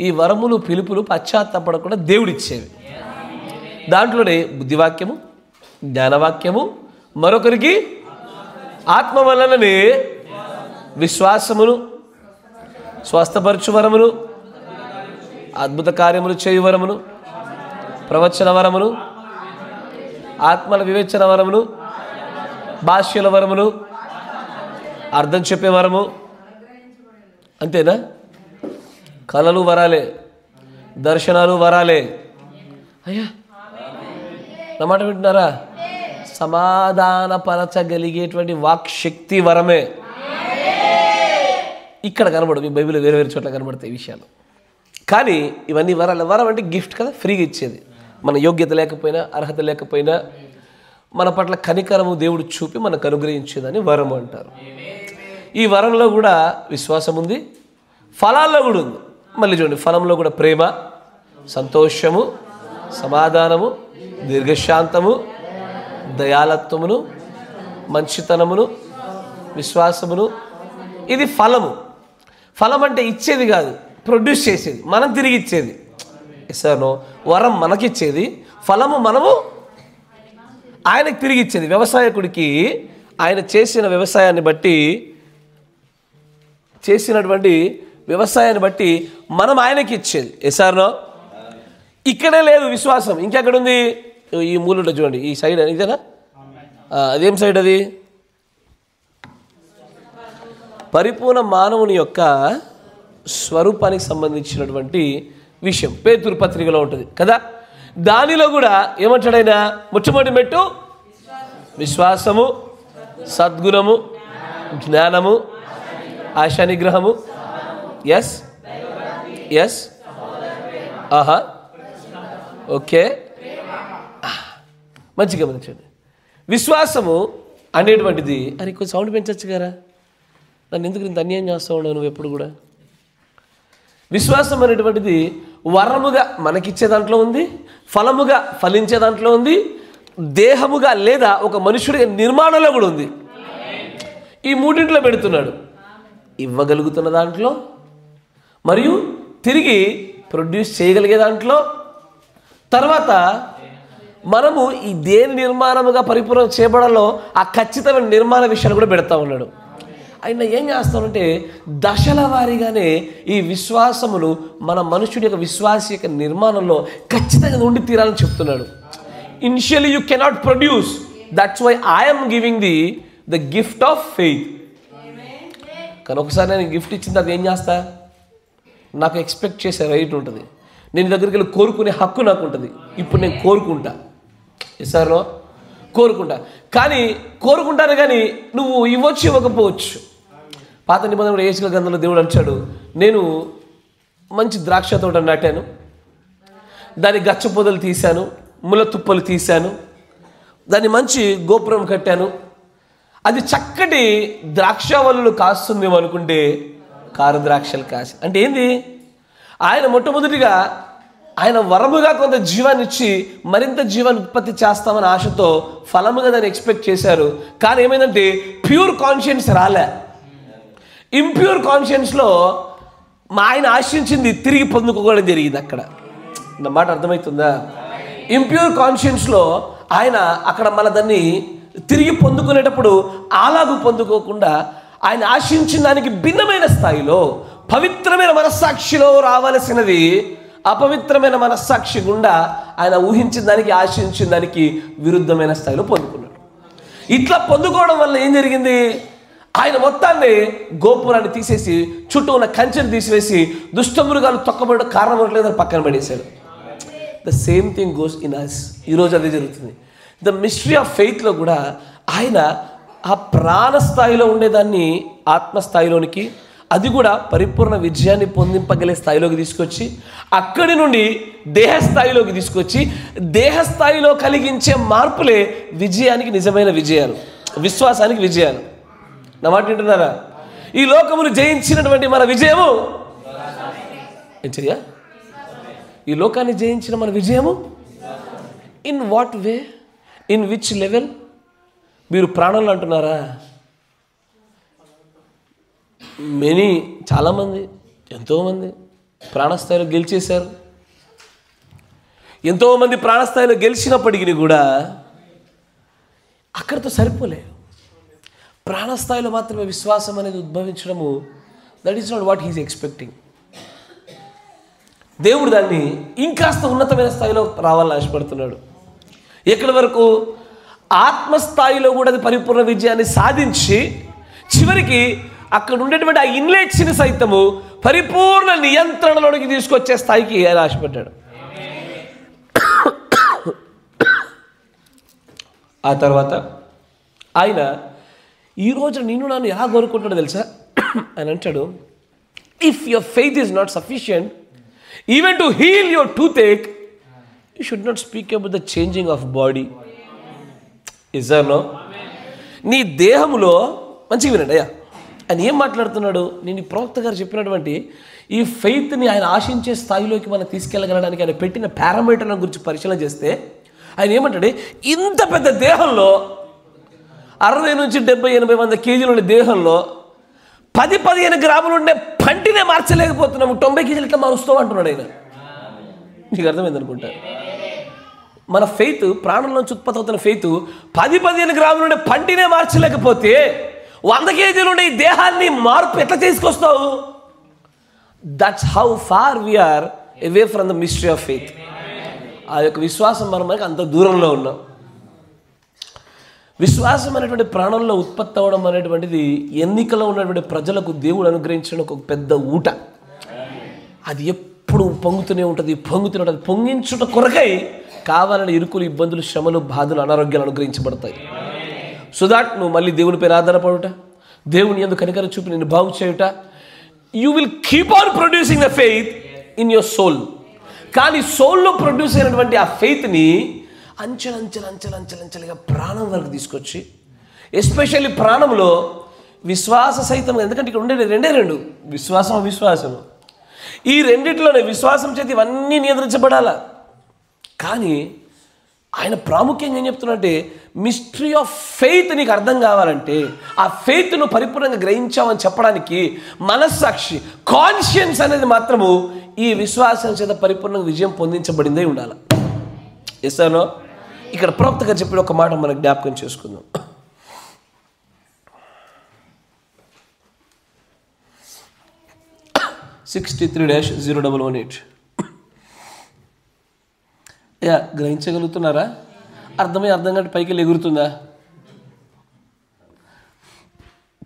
ఈ వరములు పిలుపులు పశ్చాత్తాపడకుండా దేవుడిచ్చేవి. దాంట్లోనే బుద్ధివాక్యము, జ్ఞానవాక్యము, మరొకరికి ఆత్మ వలననే విశ్వాసమును, స్వస్థపరచు వరమును, అద్భుత కార్యములు చేయు వరమును, ప్రవచన వరమును, ఆత్మల వివేచన వరమును, భాష్యుల వరమును, అర్థం చెప్పే వరము. అంతేనా? కళలు వరాలే, దర్శనాలు వరాలే. అయ్యా నా మాట వింటున్నారా? సమాధానపరచగలిగేటువంటి వాక్శక్తి వరమే. ఇక్కడ కనబడు, మీ బైబిల్లో వేరే వేరే చోట్ల కనబడతాయి ఈ విషయాలు. కానీ ఇవన్నీ వరాలు. వరం అంటే గిఫ్ట్ కదా, ఫ్రీగా ఇచ్చేది. మన యోగ్యత లేకపోయినా, అర్హత లేకపోయినా మన పట్ల కనికరము దేవుడు చూపి మనకు అనుగ్రహించేదని వరం అంటారు. ఈ వరంలో కూడా విశ్వాసం ఉంది, ఫలాల్లో కూడా ఉంది. మళ్ళీ చూడండి, ఫలంలో కూడా ప్రేమ, సంతోషము, సమాధానము, దీర్ఘశాంతము, దయాలత్వమును, మంచితనమును, విశ్వాసమును. ఇది ఫలము. ఫలం అంటే ఇచ్చేది కాదు, ప్రొడ్యూస్ చేసేది, మనం తిరిగి ఇచ్చేది. ఇస్తాను వరం మనకిచ్చేది, ఫలము మనము ఆయనకు తిరిగి ఇచ్చేది. వ్యవసాయకుడికి ఆయన చేసిన వ్యవసాయాన్ని బట్టి మనం ఆయనకి ఇచ్చేది. ఎసార్నో ఇక్కడే లేదు విశ్వాసం, ఇంకెక్కడ ఉంది? ఈ మూలలో చూడండి, ఈ సైడ్ ఇదేనా? అదేం సైడ్ అది? పరిపూర్ణ మానవుని యొక్క స్వరూపానికి సంబంధించినటువంటి విషయం పేతురు పత్రికలో ఉంటుంది కదా. దానిలో కూడా ఏమంటాడైనా? మొట్టమొదటి మెట్టు విశ్వాసము, సద్గుణము, జ్ఞానము, ఆశా నిగ్రహము. ఎస్ ఎస్ ఆహా ఓకే, మంచిగా గమనించండి. విశ్వాసము అనేటువంటిది, అరే కొంచెం సౌండ్ పెంచచ్చు కదా, నన్ను ఎందుకు ఇంత అన్యాయం చేస్తూ ఉన్నావు నువ్వు ఎప్పుడు కూడా? విశ్వాసం అనేటువంటిది వరముగా మనకిచ్చే దాంట్లో ఉంది, ఫలముగా ఫలించే దాంట్లో ఉంది, దేహముగా లేదా ఒక మనుషుడిగా నిర్మాణంలో కూడా ఉంది. ఈ మూడింట్లో పెడుతున్నాడు. ఇవ్వగలుగుతున్న దాంట్లో, మరియు తిరిగి ప్రొడ్యూస్ చేయగలిగే దాంట్లో, తర్వాత మనము ఈ దేని నిర్మాణముగా పరిపూర్ణం చేయబడాలో ఆ ఖచ్చితమైన నిర్మాణ విషయాలు కూడా పెడతా ఉన్నాడు. ఆయన ఏం చేస్తామంటే దశల వారీగానే ఈ విశ్వాసమును మన మనుషుడి యొక్క విశ్వాస యొక్క నిర్మాణంలో ఖచ్చితంగా ఉండి తీరాలని చెప్తున్నాడు. Initially you cannot produce, that's why I'm giving the gift of faith. కానీ ఒకసారి నేను గిఫ్ట్ ఇచ్చిన తర్వాత ఏం చేస్తా? నాకు ఎక్స్పెక్ట్ చేసే రైట్ ఉంటుంది, నేను దగ్గరికి వెళ్ళి కోరుకునే హక్కు నాకు ఉంటుంది. ఇప్పుడు నేను కోరుకుంటా, సార్లో కోరుకుంటా, కానీ కోరుకుంటాను కానీ నువ్వు ఇవ్వచ్చు ఇవ్వకపోవచ్చు. పాత నిబంధనలు యేసుల గ్రంథంలో దేవుడు అంటాడు, నేను మంచి ద్రాక్ష తోట నాటాను, దాని గచ్చ పొదలు తీశాను, ముల తుప్పలు తీశాను, దాన్ని మంచి గోపురం కట్టాను, అది చక్కటి ద్రాక్షవల్లులు కాస్తుందేమో అనుకుంటే కారు ద్రాక్షలు కాసి. అంటే ఏంది? ఆయన మొట్టమొదటిగా ఆయన వరముగా కొంత జీవాన్ని ఇచ్చి మరింత జీవాన్ని ఉత్పత్తి చేస్తామని ఆశతో ఫలముగా దాన్ని ఎక్స్పెక్ట్ చేశారు. కానీ ఏమైందంటే ప్యూర్ కాన్షియన్స్ రాలే. ఇంప్యూర్ కాన్షియన్స్లో ఆయన ఆశించింది తిరిగి పొందుకోవడం జరిగింది. అక్కడ నా మాట అర్థమవుతుందా? ఇంప్యూర్ కాన్షియన్స్లో ఆయన అక్కడ మన దాన్ని తిరిగి పొందుకునేటప్పుడు అలాగూ పొందుకోకుండా ఆయన ఆశించిన దానికి భిన్నమైన స్థాయిలో పవిత్రమైన మనస్సాక్షిలో రావాల్సినది అపవిత్రమైన మనస్సాక్షి గుండా ఆయన ఊహించిన దానికి, ఆశించిన దానికి విరుద్ధమైన స్థాయిలో పొందుకున్నాడు. ఇట్లా పొందుకోవడం వల్ల ఏం జరిగింది? ఆయన మొత్తాన్ని గోపురాన్ని తీసేసి చుట్టూ ఉన్న కంచెను తీసివేసి దుష్టమృగాలు తొక్కబడే కారణం లేదని పక్కన పడేశాడు. The same thing goes in us. ఈరోజు అదే జరుగుతుంది. ద మిస్టరీ ఆఫ్ ఫెయిత్లో కూడా ఆయన ఆ ప్రాణ స్థాయిలో ఉండేదాన్ని ఆత్మస్థాయిలోనికి, అది కూడా పరిపూర్ణ విజయాన్ని పొందింపగలే స్థాయిలోకి తీసుకొచ్చి అక్కడి నుండి దేహస్థాయిలోకి తీసుకొచ్చి దేహస్థాయిలో కలిగించే మార్పులే విజయానికి నిజమైన విజయాలు, విశ్వాసానికి విజయాలు. నా మాట వింటున్నారా? ఈ లోకమును జయించినటువంటి మన విజయము ఏం చెయ్య? ఈ లోకాన్ని జయించిన మన విజయము in what way, in which level? మీరు ప్రాణంలో అంటున్నారా? చాలామంది, ఎంతోమంది ప్రాణస్థాయిలో గెలిచేశారు. ఎంతోమంది ప్రాణస్థాయిలో గెలిచినప్పటికీ కూడా అక్కడితో సరిపోలే. ప్రాణస్థాయిలో మాత్రమే విశ్వాసం అనేది ఉద్భవించడము, that is not what he's expecting. దేవుడు దాన్ని ఇంకాస్త ఉన్నతమైన స్థాయిలో రావాలని ఆశపడుతున్నాడు. ఎక్కడి వరకు? ఆత్మస్థాయిలో కూడా అది పరిపూర్ణ విజయాన్ని సాధించి చివరికి అక్కడ ఉండేటువంటి ఆ ఇన్లెట్స్ని సైతము పరిపూర్ణ నియంత్రణలోనికి తీసుకొచ్చే స్థాయికి ఆయన ఆశపడ్డాడు. ఆ తర్వాత ఆయన ఈరోజు నిన్ను నన్ను ఎలా కోరుకుంటాడో తెలుసా? ఆయన అంటాడు, if your faith is not sufficient even to heal your toothache, you should not speak about the changing of body. Yes or no? నీ దేహంలో మంచిగా వినండి అయ్యా, ఆయన ఏం మాట్లాడుతున్నాడు? నేను ఈ ప్రవక్త గారు చెప్పినటువంటి ఈ ఫెయిత్ని ఆయన ఆశించే స్థాయిలోకి మనం తీసుకెళ్ళగలడానికి ఆయన పెట్టిన పారామీటర్ల గురించి పరిశీలన చేస్తే ఆయన ఏమంటాడు, ఇంత పెద్ద దేహంలో 60 నుంచి 70-80 కేజీలు ఉండే దేహంలో 10-15 గ్రాములు ఉండే పంటినే మార్చలేకపోతున్నాము, 90 కేజీలు ఇట్లా మారుస్తాం అంటున్నాడు ఆయన. నీకు అర్థమైంది అనుకుంటా. మన ఫెయిత్, ప్రాణంలోంచి ఉత్పత్తి అవుతున్న ఫెయిత్ 10-15 గ్రాములు ఉండే పంటినే మార్చలేకపోతే 100 కేజీలు ఉండే ఈ దేహాన్ని మార్పు ఎట్లా తీసుకొస్తావు? That's how far we are away from the mystery of faith. ఆ యొక్క విశ్వాసం మనకి అంత దూరంలో ఉన్నాం. విశ్వాసం అనేటువంటి ప్రాణంలో ఉత్పత్తి అవ్వడం అనేటువంటిది ఎన్నికలో ఉన్నటువంటి ప్రజలకు దేవుడు అనుగ్రహించిన ఒక పెద్ద ఊట. అది ఎప్పుడు పొంగుతూనే ఉంటుంది. పొంగించుట కొరకై కావాలని ఇరుకులు, ఇబ్బందులు, శ్రమలు, బాధలు, అనారోగ్యాలు అనుగ్రహించబడతాయి. సో దాట్ నువ్వు మళ్ళీ దేవుని పేరు ఆధారపడుట, దేవుని యందు కనికరం చూపి నిన్ను బాగు చేయుట. You will keep on producing the faith in your soul. కానీ సోల్లో ప్రొడ్యూస్ అయినటువంటి ఆ ఫెయిత్ని అంచెలంచెలుగా ప్రాణం వరకు తీసుకొచ్చి, ఎస్పెషల్లీ ప్రాణంలో విశ్వాస సహితం, ఎందుకంటే ఇక్కడ ఉండేది రెండు, విశ్వాసం, అవిశ్వాసము. ఈ రెండిట్లోనే విశ్వాసం చేతి ఇవన్నీ నియంత్రించబడాలా. కానీ ఆయన ప్రాముఖ్యంగా ఏం చెప్తున్నట్టే, మిస్టరీ ఆఫ్ ఫెయిత్ నీకు అర్థం కావాలంటే, ఆ ఫెయిత్ను పరిపూర్ణంగా గ్రహించామని చెప్పడానికి మనస్సాక్షి, కాన్షియన్స్ అనేది మాత్రము ఈ విశ్వాసం చేత పరిపూర్ణంగా విజయం పొందించబడిందే ఉండాలి. ఎస్ఆనో? ఇక్కడ ప్రవక్తగా చెప్పిన ఒక మాట మనకు జ్ఞాపకం చేసుకుందాం. 63-0118. యా, గ్రహించగలుగుతున్నారా? అర్థం కంటే పైకి వెళ్ళి ఎగురుతుందా?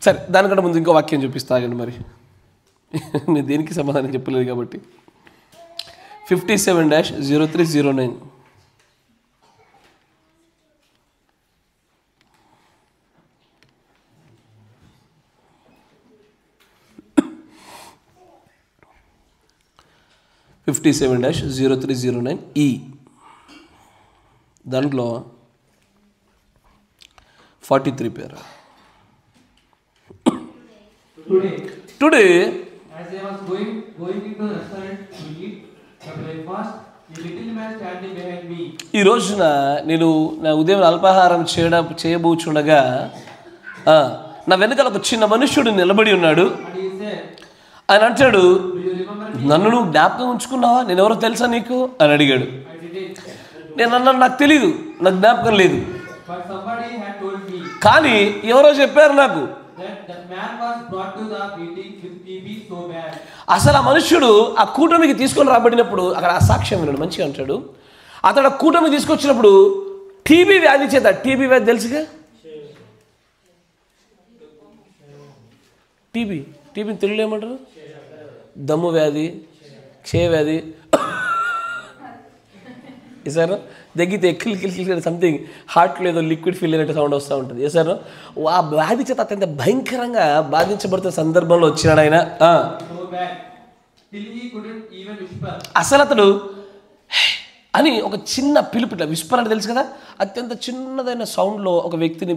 సరే, దానికంటే ముందు ఇంకో వాక్యం చూపిస్తా ఆగండి. మరి నేను దేనికి సమాధానం చెప్పలేదు కాబట్టి. 57-0309. (57-0309) దాంట్లో 43 పేరు. Today as I was going into the restaurant to eat the breakfast, a little man standing behind me. ఈ రోజున నేను నా ఉదయం అల్పాహారం చేయబోచుండగా నా వెనకాల ఒక చిన్న మనుష్యుడు నిలబడి ఉన్నాడు. ఆయన అంటాడు, నన్ను నువ్వు జ్ఞాపకం ఉంచుకున్నావా? నేను ఎవరో తెలుసా నీకు అని అడిగాడు. నేను అన్నాను, నాకు తెలీదు, నాకు జ్ఞాపకం లేదు. కానీ ఎవరో చెప్పారు నాకు. అసలు ఆ మనుష్యుడు ఆ కూటమికి తీసుకొని రాబడినప్పుడు అక్కడ ఆ సాక్ష్యం విన్నాడు. మంచిగా అంటాడు, అతడు కూటమి తీసుకొచ్చినప్పుడు టీబీ వ్యాధి చేత, టీబీ వ్యాధి తెలుసుగా, టీబీని తెలుగులో ఏమంటారు? దమ్ము వ్యాధి, క్షయ వ్యాధి. సార్ దగ్గితే కిల్ సంథింగ్ హార్ట్లో ఏదో లిక్విడ్ ఫీల్ అయినట్టు సౌండ్ వస్తూ ఉంటుంది. సార్ ఆ వ్యాధి చేత అత్యంత భయంకరంగా బాధించబడుతున్న సందర్భంలో వచ్చినాడు ఆయన. అసలు అతడు అని ఒక చిన్న పిలుపు, ఇట్లా విస్పర్ అంటే తెలుసు కదా, అత్యంత చిన్నదైన సౌండ్లో ఒక వ్యక్తిని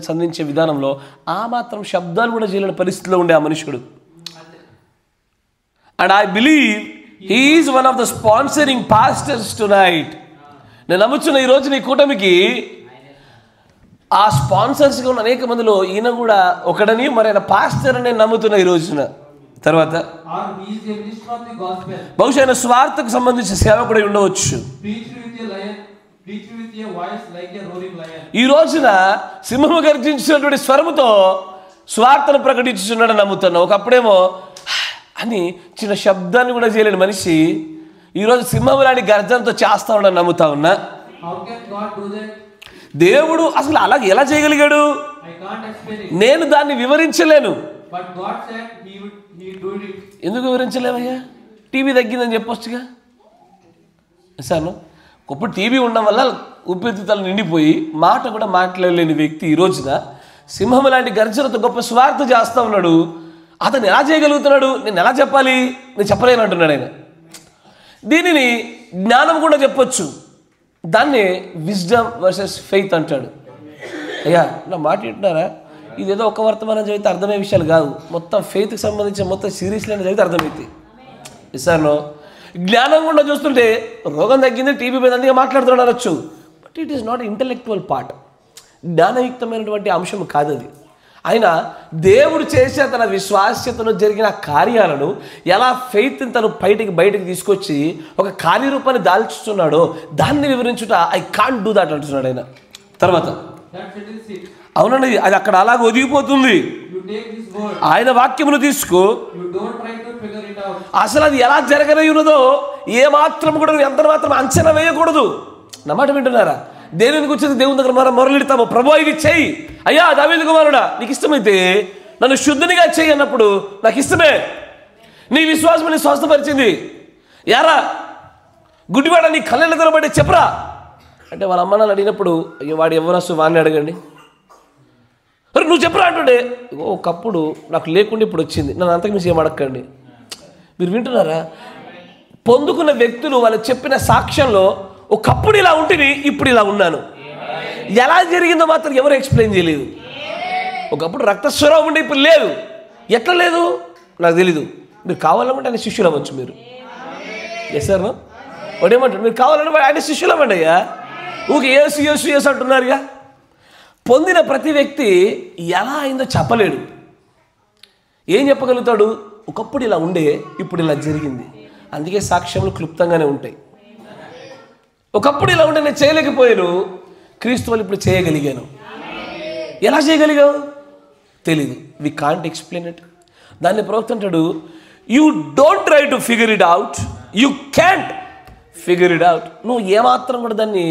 సంధించే విధానంలో ఆ మాత్రం శబ్దాలు కూడా చేయలేని పరిస్థితిలో ఉండే ఆ మనుషుడు. And I believe he is one of the sponsoring pastors tonight. నేను నమ్ముచున్న ఈ రోజు నీ కూటమికి ఆ స్పాన్సర్స్గా ఉన్న అనేక మందిలో ఈయన కూడా ఒకడని, మరి ఆయన పాస్టర్ అని నేను నమ్ముతున్నా ఈ రోజున. తర్వాత బహుశా ఆయన స్వార్థకు సంబంధించిన సేవకుడై ఉండవచ్చు. ఈ రోజున సింహము గర్జించినటువంటి స్వరముతో స్వార్థను ప్రకటించున్నాడని నమ్ముతున్నా. ఒకప్పుడేమో అని చిన్న శబ్దాన్ని కూడా చేయలేని మనిషి ఈరోజు సింహం లాంటి గర్జనతో చేస్తా ఉన్నాను నమ్ముతా ఉన్నా. దేవుడు అసలు అలా ఎలా చేయగలిగాడు? నేను దాన్ని వివరించలేను. ఎందుకు వివరించలేమయ్యా? టీవీ తగ్గిందని చెప్పొచ్చుగా. సార్ ఒకప్పుడు టీవీ ఉండడం వల్ల ఊపిరితిత్తులు నిండిపోయి మాట కూడా మాట్లాడలేని వ్యక్తి ఈ రోజున సింహం లాంటి గర్జనతో గొప్ప స్వార్థ చేస్తూ ఉన్నాడు. అతను ఎలా చేయగలుగుతున్నాడు? నేను ఎలా చెప్పాలి? నేను చెప్పలేను అంటున్నాడు ఆయన. దీనిని జ్ఞానం కూడా చెప్పొచ్చు. దాన్నే విజ్డమ్ వర్సెస్ ఫెయిత్ అంటాడు. అయ్యా నా మాట వింటున్నారా? ఇదేదో ఒక వర్తమానం చదివితే అర్థమయ్యే విషయాలు కాదు. మొత్తం ఫెయిత్కి సంబంధించిన మొత్తం సిరీస్లో చదివితే అర్థమవుతాయి. ఇస్తాను జ్ఞానం కూడా చూస్తుంటే రోగం తగ్గింది, టీబీ మీద అందుకే మాట్లాడుతున్నాడు అనొచ్చు. But it is not intellectual part. జ్ఞానయుక్తమైనటువంటి అంశం కాదు అది. ఆయన దేవుడు చేసే తన విశ్వాస్యతను జరిగిన కార్యాలను ఎలా ఫెయిత్ని తను బయటికి తీసుకొచ్చి ఒక కార్యరూపాన్ని దాల్చుతున్నాడో దాన్ని వివరించుట ఐ కాంట్ డూ దాట్ అంటున్నాడు ఆయన. తర్వాత అవునండి, అది అక్కడ అలాగ ఒదిగిపోతుంది. ఆయన వాక్యమును తీసుకో, అసలు అది ఎలా జరగనై ఉన్నదో ఏమాత్రం కూడా ఎంత మాత్రం అంచనా వేయకూడదు. నా మాట వింటున్నారా? దేవునికి వచ్చేది దేవుని దగ్గర మనం మొరలిడతాము, ప్రభు ఇది చెయ్యి, అయ్యా దావీదు కుమారుడా నీకు ఇష్టమైతే నన్ను శుద్ధునిగా చెయ్యి అన్నప్పుడు నాకు ఇష్టమే, నీ విశ్వాసం నీ స్వస్థపరిచింది, యారా గుడ్డివాడ నీ కళ్ళ తెరబడి చెప్పరా అంటే వాళ్ళ అమ్మ నాన్న అడిగినప్పుడు అయ్యో వాడు ఎవరొస్తూ వాడిని అడగండి, నువ్వు చెప్పరా అంటుండే ఒకప్పుడు నాకు లేకుండా ఇప్పుడు వచ్చింది, నన్ను అంతకు మించి ఏం అడగండి. మీరు వింటున్నారా? పొందుకున్న వ్యక్తులు వాళ్ళు చెప్పిన సాక్ష్యంలో ఒకప్పుడు ఇలా ఉంటుంది, ఇప్పుడు ఇలా ఉన్నాను. ఎలా జరిగిందో మాత్రం ఎవరు ఎక్స్ప్లెయిన్ చేయలేదు. ఒకప్పుడు రక్తస్వరం ఉండి ఇప్పుడు లేదు. ఎట్లా లేదు నాకు తెలీదు. మీరు కావాలనుకుంటే ఆయన శిష్యులు అవ్వచ్చు. మీరు ఎస్ సార్ వాడేమంటారు? మీరు కావాలంటే ఆయన శిష్యులు అవ్వండి అయ్యా. ఊకి యేసు యేసు యేసు అంటున్నారుగా. పొందిన ప్రతి వ్యక్తి ఎలా అయిందో చెప్పలేడు. ఏం చెప్పగలుగుతాడు? ఒకప్పుడు ఇలా ఉండే ఇప్పుడు ఇలా జరిగింది. అందుకే సాక్ష్యములు క్లుప్తంగానే ఉంటాయి. ఒకప్పుడు ఇలా ఉంటే నేను చేయలేకపోయాను, క్రీస్తు వాళ్ళు ఇప్పుడు చేయగలిగాను. ఎలా చేయగలిగావు తెలీదు. We can't explain it. దాన్ని ప్రవక్త అంటాడు, you don't try to figure it out, you can't figure it out. నువ్వు ఏమాత్రం కూడా దాన్ని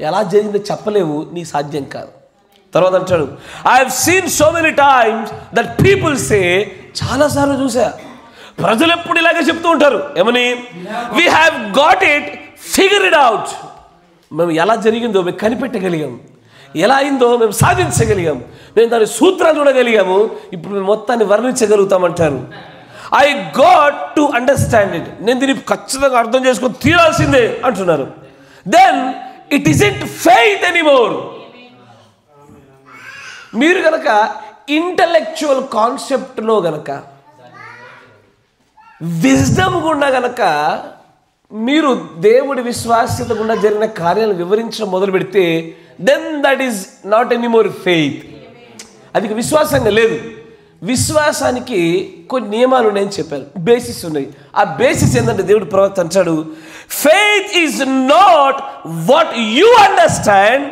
ఎలా జరిగిందో చెప్పలేవు, నీ సాధ్యం కాదు. తర్వాత అంటాడు, I have seen so many times that people say, చాలాసార్లు చూసా ప్రజలు ఎప్పుడు ఇలాగే చెప్తూ ఉంటారు, ఏమని? We have got it figure it out. మేము ఎలా జరిగిందో మేము కనిపెట్టగలిగాం, ఎలా అయిందో మేము సాధించగలిగాం, మేము దాని సూత్రాలు చూడగలిగాము, ఇప్పుడు మేము మొత్తాన్ని వర్ణించగలుగుతామంటారు. I got to understand it. నేను దీన్ని ఖచ్చితంగా అర్థం చేసుకొని తీరాల్సిందే అంటున్నారు. Then it isn't faith anymore. మీరు గనక ఇంటలెక్చువల్ కాన్సెప్ట్లో గనక విజ్డమ్ గుండా గనక మీరు దేవుడి విశ్వాస్యత గుండా జరిగిన కార్యాలను వివరించడం మొదలు పెడితే then that is not anymore faith. అది విశ్వాసంగా లేదు. విశ్వాసానికి కొన్ని నియమాలు ఉన్నాయని చెప్పారు, బేసిస్ ఉన్నాయి. ఆ బేసిస్ ఏంటంటే దేవుడు ప్రవక్త అంటాడు, faith is not what you understand,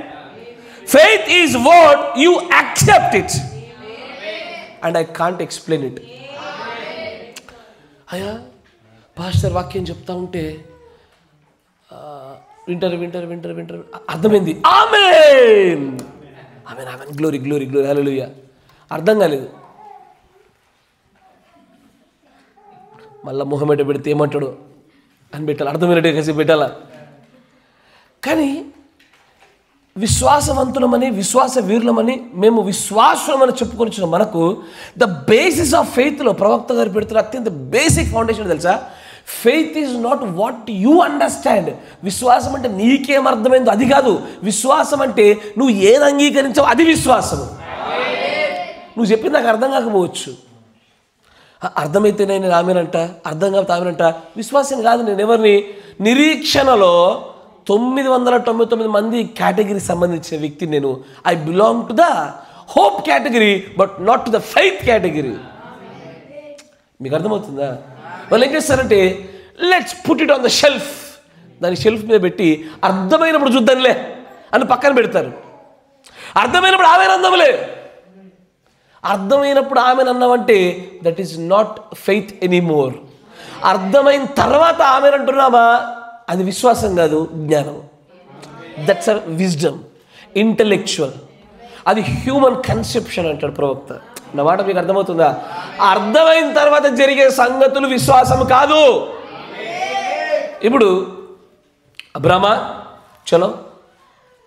faith is what you accept it and I can't explain it. అయ్యా పాస్టర్ వాక్యం చెప్తా ఉంటే వింటారు అర్థమైంది, ఆమేన్ ఆమేన్ ఆమేన్, గ్లోరీ గ్లోరీ గ్లోరీ, హల్లెలూయా. అర్థం కాలేదు. మళ్ళీ మొహమెట పెడితే ఏమంటాడు అని పెట్టాలి, అర్థమైనట్టు కలిసి పెట్టాలా. కానీ విశ్వాసవంతులమని విశ్వాస వీరులమని మేము విశ్వాసమని చెప్పుకొని మనకు ద బేసిస్ ఆఫ్ ఫెయిత్లో ప్రవక్త గారు పెడుతున్న అత్యంత బేసిక్ ఫౌండేషన్ తెలుసా? Faith is not what you understand. విశ్వాసం అంటే నీకేం అర్థమైందో అది కాదు. విశ్వాసం అంటే నువ్వు ఏది అంగీకరించావు అది విశ్వాసము. నువ్వు చెప్పింది నాకు అర్థం కాకపోవచ్చు, అర్థమైతే నేను ఆమెనంట, అర్థం కాకపోతే ఆమెనంట. విశ్వాసం కాదు. నేను ఎవరిని? నిరీక్షణలో 999 మంది కేటగిరీకి సంబంధించిన వ్యక్తి నేను. I belong to the hope category but not to the faith category. మీకు అర్థమవుతుందా? వాళ్ళు ఏం చేస్తారంటే let's put it on the shelf, దాని షెల్ఫ్ మీద పెట్టి అర్థమైనప్పుడు చూద్దాంలే అని పక్కన పెడతారు. అర్థమైనప్పుడు ఆమెను అందములే. అర్థమైనప్పుడు ఆమెను అన్నామంటే that is not faith anymore. అర్థమైన తర్వాత ఆమెను అంటున్నామా అది విశ్వాసం కాదు, జ్ఞానం. That's a wisdom, intellectual. అది హ్యూమన్ కన్సెప్షన్ అంటాడు ప్రవక్త. నా మాట మీకు అర్థమవుతుందా? అర్థమైన తర్వాత జరిగే సంగతులు విశ్వాసం కాదు. ఇప్పుడు అబ్రామా చలో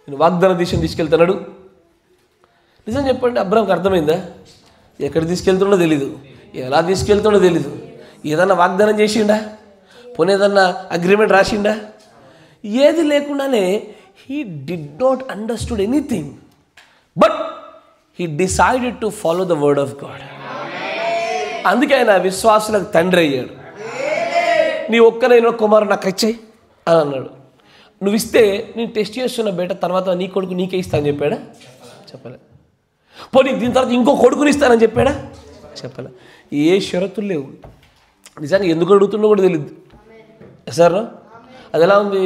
నేను వాగ్దాన దేశం తీసుకెళ్తున్నాడు. నిజం చెప్పండి, అబ్రాహాంకి అర్థమైందా? ఎక్కడ తీసుకెళ్తుండో తెలీదు, ఎలా తీసుకెళ్తుండో తెలీదు. ఏదన్నా వాగ్దానం చేసిండా, పోనీ ఏదన్నా అగ్రిమెంట్ రాసిండా? ఏది లేకుండానే he did not understood anything, but he decided to follow the word of God. అందుకే ఆయన విశ్వాసులకు తండ్రి అయ్యాడు. నీ ఒక్కనైనా కుమారుడు నాకు ఇచ్చేయి అని అన్నాడు. నువ్వు ఇస్తే నేను టెస్ట్ చేస్తున్న బేట, తర్వాత నీ కొడుకు నీకే ఇస్తా అని చెప్పాడా? చెప్పలే. పోనీ దీని తర్వాత ఇంకో కొడుకుని ఇస్తానని చెప్పాడా? చెప్పలే. ఏ షరతులు లేవు. నిజానికి ఎందుకు అడుగుతుండో కూడా తెలియదు సార్. అది ఎలా ఉంది?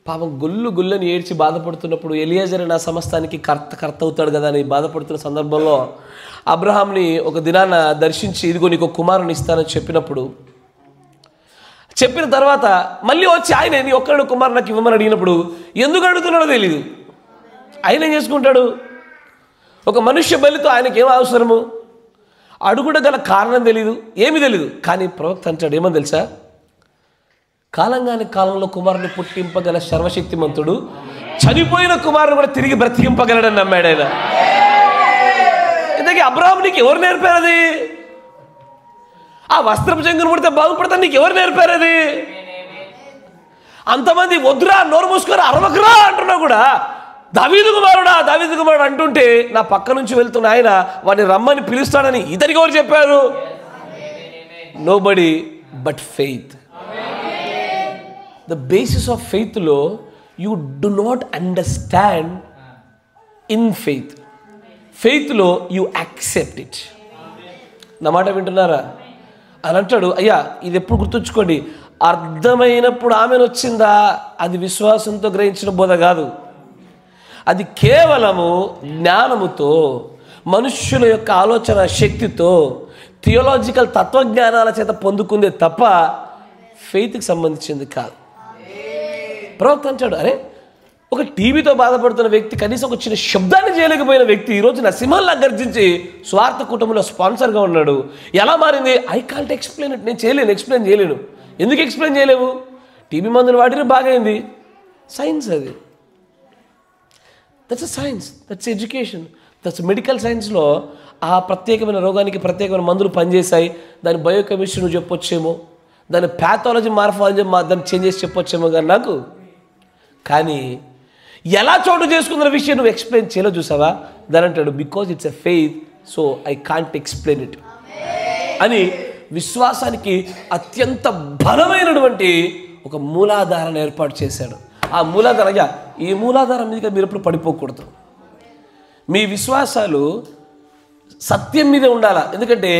పాపం గుల్లని ఏడ్చి బాధపడుతున్నప్పుడు ఎలియాజర్ నా సమస్తానికి కర్త అవుతాడు కదా అని బాధపడుతున్న సందర్భంలో అబ్రహాంని ఒక దినాన దర్శించి ఇదిగో నీకు కుమారుని ఇస్తానని చెప్పిన తర్వాత మళ్ళీ వచ్చి ఆయన నీ ఒక్కడు కుమారు నాకు ఇవ్వమని అడిగినప్పుడు ఎందుకు అడుగుతున్నాడో తెలీదు. ఆయన ఏం చేసుకుంటాడు? ఒక మనుష్య బలితో ఆయనకి ఏం అవసరము? అడుగుడ గల కారణం తెలీదు, ఏమీ తెలీదు. కానీ ప్రవక్త అంటాడు ఏమని తెలుసా? కాలంగాని కాలంలో కుమారుని పుట్టింపగల సర్వశక్తిమంతుడు చనిపోయిన కుమారుని కూడా తిరిగి బ్రతికింపగలడని నమ్మాడు ఆయన. ఇంతకీ అబ్రాహాము నీకు ఎవరు నేర్పారు అది? ఆ వస్త్రపు చెంగును పుడితే బాగుపడతా నీకు ఎవరు నేర్పారు అది? అంతమంది వద్దురా నోరు మూసుకొని అరవకురా అంటున్నా కూడా దావీదు కుమారుడు అంటుంటే నా పక్క నుంచి వెళ్తున్న ఆయన వాడిని రమ్మని పిలుస్తాడని ఇతనికి ఎవరు చెప్పారు? Nobody but faith. The basis of ఫెయిత్లో you do not understand in faith. ఫెయిత్లో యూ యాక్సెప్ట్ ఇట్. నా మాట వింటున్నారా? అని అంటాడు. అయ్యా ఇది ఎప్పుడు గుర్తుంచుకోండి, అర్థమైనప్పుడు ఆమెను వచ్చిందా అది విశ్వాసంతో గ్రహించిన బోధ కాదు. అది కేవలము జ్ఞానముతో, మనుష్యుల యొక్క ఆలోచన శక్తితో, థియోలాజికల్ తత్వజ్ఞానాల చేత పొందుకుందే తప్ప ఫెయిత్కి సంబంధించింది కాదు. ప్రవక్త అంటాడు, అరే ఒక టీవీతో బాధపడుతున్న వ్యక్తి, కనీసం ఒక చిన్న శబ్దాన్ని చేయలేకపోయిన వ్యక్తి ఈరోజు నరసింహంలా గర్జించి స్వార్థ కుటుంబంలో స్పాన్సర్గా ఉన్నాడు. ఎలా మారింది? I can't explain it. నేను ఎక్స్ప్లెయిన్ చేయలేను. ఎందుకు ఎక్స్ప్లెయిన్ చేయలేవు? టీబీ మందులు వాడిన బాగైంది. సైన్స్ అది. That's science, that's education, that's medical సైన్స్లో ఆ ప్రత్యేకమైన రోగానికి ప్రత్యేకమైన మందులు పనిచేశాయి. దాని బయోకెమిస్ట్రీ నువ్వు చెప్పొచ్చేమో, దాని ప్యాథాలజీ మార్ఫాలజీ దాన్ని చేంజ్ చేసి చెప్పొచ్చేమో కానీ నాకు. కానీ ఎలా చోటు చేసుకున్న విషయం నువ్వు ఎక్స్ప్లెయిన్ చేయలో చూసావా? దాని అంటాడు because it's a faith, so I can't explain it అని. విశ్వాసానికి అత్యంత బలమైనటువంటి ఒక మూలాధారాన్ని ఏర్పాటు చేశాడు. ఆ మూలాధారంగా ఈ మూలాధారం మీద మీరు ఎప్పుడు పడిపోకూడదు. మీ విశ్వాసాలు సత్యం మీదే ఉండాలా. ఎందుకంటే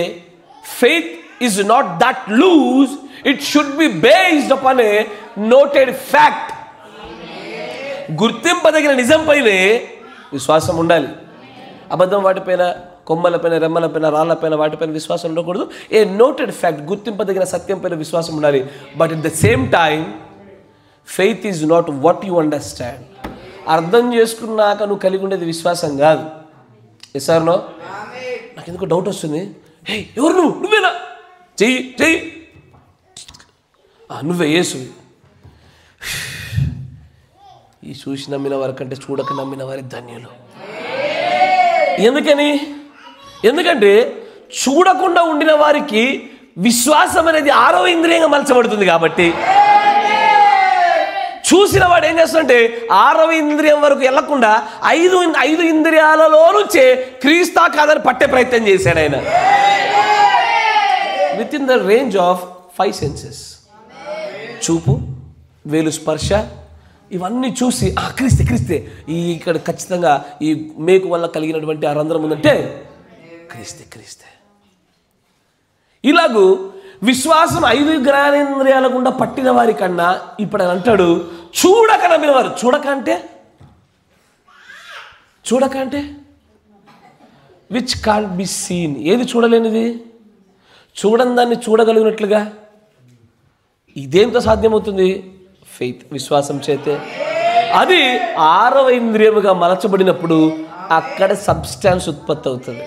faith is not that loose, it should be based upon a noted fact. గుర్తింపదగిన నిజంపైనే విశ్వాసం ఉండాలి. అబద్ధం వాటిపైన, కొమ్మలపైన, రెమ్మలపైన, రాళ్లపైన, వాటిపైన విశ్వాసం ఉండకూడదు. ఏ నోటెడ్ ఫ్యాక్ట్, గుర్తింపదగిన సత్యం పైన విశ్వాసం ఉండాలి. But at the same time faith is not what you understand. అర్థం చేసుకున్నాక నువ్వు కలిగి ఉండేది విశ్వాసం కాదు. సార్ నో, నాకు ఎందుకు డౌట్ వస్తుంది. హే ఎవరు నువ్వేనా? చెయ్యి నువ్వే యేసు. ఈ చూసి నమ్మిన వారి కంటే చూడక నమ్మిన వారి ధన్యులు. ఎందుకంటే చూడకుండా ఉండిన వారికి విశ్వాసం అనేది 6వ ఇంద్రియంగా మలచబడుతుంది. కాబట్టి చూసిన వాడు ఏం చేస్తాడంటే 6వ ఇంద్రియం వరకు వెళ్లకుండా 5 ఇంద్రియాలలో నుంచే క్రీస్తా కాదని పట్టే ప్రయత్నం చేశాడు ఆయన. Within the range of 5 senses. చూపు, వేలు స్పర్శ, ఇవన్నీ చూసి క్రీస్తే ఇక్కడ ఖచ్చితంగా ఈ మేకు వల్ల కలిగినటువంటి ఆ రంధ్రం ఉందంటే క్రీస్తే. ఇలాగూ విశ్వాసం 5 జ్ఞానేంద్రియాల గుండా పట్టిన వారి కన్నా ఇప్పుడు ఆయన అంటాడు చూడక నమ్మిన వారు. చూడక అంటే విచ్ కాంట్ బి సీన్. ఏది చూడలేనిది? చూడని దాన్ని చూడగలిగినట్లుగా. ఇదేంతో సాధ్యమవుతుంది? ఫెయిత్, విశ్వాసం చేతే. అది 6వ ఇంద్రియముగా మలచబడినప్పుడు అక్కడ సబ్స్టాన్స్ ఉత్పత్తి అవుతుంది.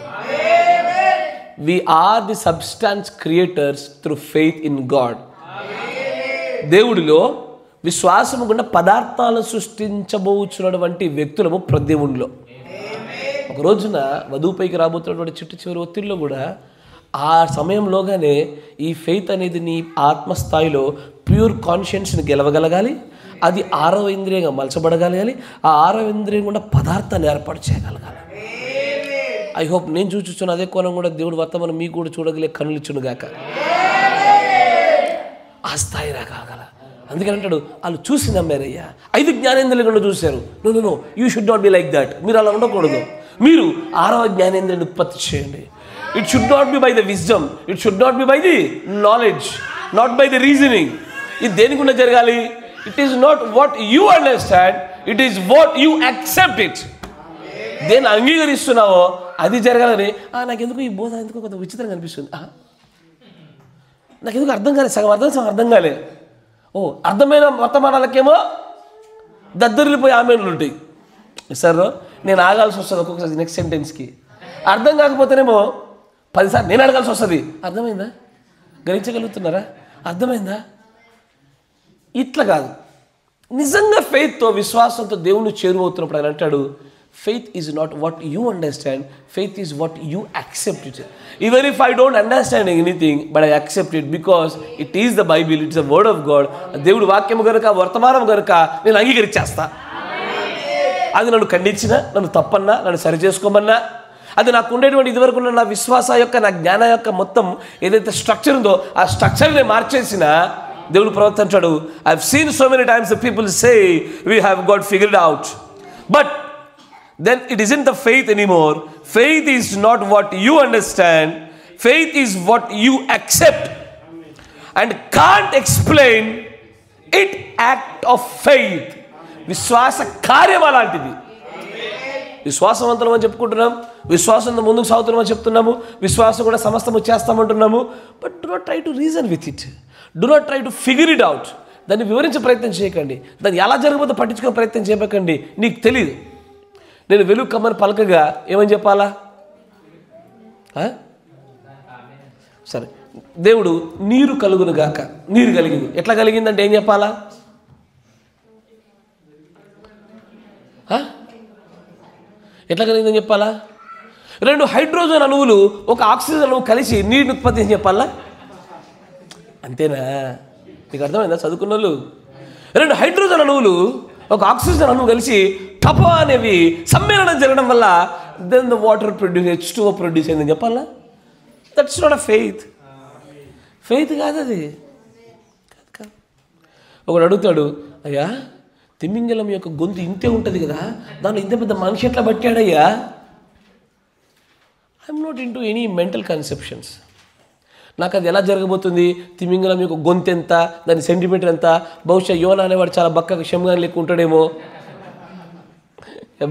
We are the substance creators through faith in God. దేవుడిలో విశ్వాసము గుండా పదార్థాలను సృష్టించబోచున్నటువంటి వ్యక్తులము ప్రదేవునిలో. ఒక రోజున వధువుపైకి రాబోతున్నటువంటి చిట్టు చివరి ఒత్తిడిలో కూడా ఆ సమయంలోగానే ఈ ఫెయిత్ అనేది నీ ఆత్మస్థాయిలో ప్యూర్ కాన్షియన్స్ని గెలవగలగాలి. అది 6వ ఇంద్రియంగా మలచబడగలగాలి. ఆ 6వ ఇంద్రియం కూడా పదార్థాన్ని ఏర్పాటు చేయగలగాలి. ఐ హోప్ నేను చూచుచున్న అదే కోణం కూడా దేవుడు వర్తమానం మీకు కూడా చూడగలే కనులు ఇచ్చునుగాక. ఆ స్థాయి రాగల. అందుకని అంటాడు వాళ్ళు చూసి నమ్మారయ్యా. 5 జ్ఞానేంద్రియాలు కూడా చూశారు. No you should not be like that. మీరు అలా ఉండకూడదు. మీరు 6వ జ్ఞానేంద్రియాన్ని ఉత్పత్తి చేయండి. It should not be by the wisdom, it should not be by the knowledge, not by the reasoning. ఇది దేనికుండా జరగాలి? It is not what you understand, it is what you accept it. దేన్ని అంగీకరిస్తున్నావో అది జరగాలని. నాకెందుకు ఈ బోధ ఎందుకో కొంత విచిత్రంగా అనిపిస్తుంది. నాకెందుకు అర్థం కాలేదు, సగం అర్థం కాలేదు. అర్థమైన వర్తమానాలకేమో దద్దరిల్లిపోయి ఆమెలు ఉంటాయి. సార్ నేను ఆగాల్సి వస్తుంది ఒక్కొక్కసారి నెక్స్ట్ సెంటెన్స్కి. అర్థం కాకపోతేనేమో 10 సార్లు నేను అడగాల్సి వస్తుంది. అర్థమైందా? గ్రహించగలుగుతున్నారా? అర్థమైందా? ఇట్లా కాదు. నిజంగా ఫెయిత్తో విశ్వాసంతో దేవుని చేరువవుతున్నప్పుడు ఆయన అంటాడు, faith is not what you understand, faith is what you accept it. Even if I don't understand anything, but I accept it because it is the Bible, it's the word of God. దేవుడు వాక్యము గనుక వర్తమానం గనుక నేను అంగీకరించేస్తా. అది నన్ను ఖండించినా, నన్ను తప్పన్నా, నన్ను సరి చేసుకోమన్నా, అది నాకు ఉండేటువంటి ఇదివరకు ఉన్న నా విశ్వాస యొక్క నా జ్ఞాన యొక్క మొత్తం ఏదైతే స్ట్రక్చర్ ఉందో ఆ స్ట్రక్చర్ని మార్చేసిన దేవుడు ప్రవర్తించాడు. I have seen so many times the people say we have got figured out, but then it isn't the faith anymore. Faith is not what you understand. Faith is what you accept and can't explain it. Act of faith. విశ్వాస కార్యం అలాంటిది. విశ్వాసవంతులం అని చెప్పుకుంటున్నాం, విశ్వాసంతో ముందుకు సాగుతున్నామని చెప్తున్నాము, విశ్వాసం కూడా సమస్తము చేస్తామంటున్నాము. But do not try to reason with it, do not try to figure it out. దాన్ని వివరించే ప్రయత్నం చేయకండి, దాన్ని ఎలా జరగబోతుందో పట్టించుకునే ప్రయత్నం చేయకండి. నీకు తెలియదు. నేను వెలుగు కమ్మని పలకగా ఏమని చెప్పాలా? సరే, దేవుడు నీరు కలుగును గాక, నీరు కలిగింది. ఎట్లా కలిగిందంటే ఏం చెప్పాలా? ఎట్లా కలిగిందని చెప్పాలా? 2 హైడ్రోజన్ అణువులు ఒక ఆక్సిజన్ అణువు కలిసి నీటిని ఉత్పత్తి అని చెప్పాలా? అంతేనా? మీకు అర్థమైందా చదువుకున్న వాళ్ళు? 2 హైడ్రోజన్ అణువులు ఒక ఆక్సిజన్ అణువు కలిసి టప అనేవి సమ్మేళనం జరగడం వల్ల then the water produce, H2O produce అయిందని చెప్పాలా? That's not a faith. Faith కాదు అది. కాదు. ఒకడు అడుగుతాడు, అయ్యా తిమింగలం యొక్క గొంతు ఇంతే ఉంటుంది కదా, దాంట్లో ఇంత పెద్ద మనిషి ఎట్లా పట్టాడయ్యా? I'm not into any mental conceptions. నాకు అది ఎలా జరగబోతుంది, తిమింగలం యొక్క గొంతు ఎంత, దాని సెంటీమీటర్ ఎంత, బహుశా యోనా అనేవాడు చాలా బక్కగా క్షమగాని లెక్క ఉంటాడేమో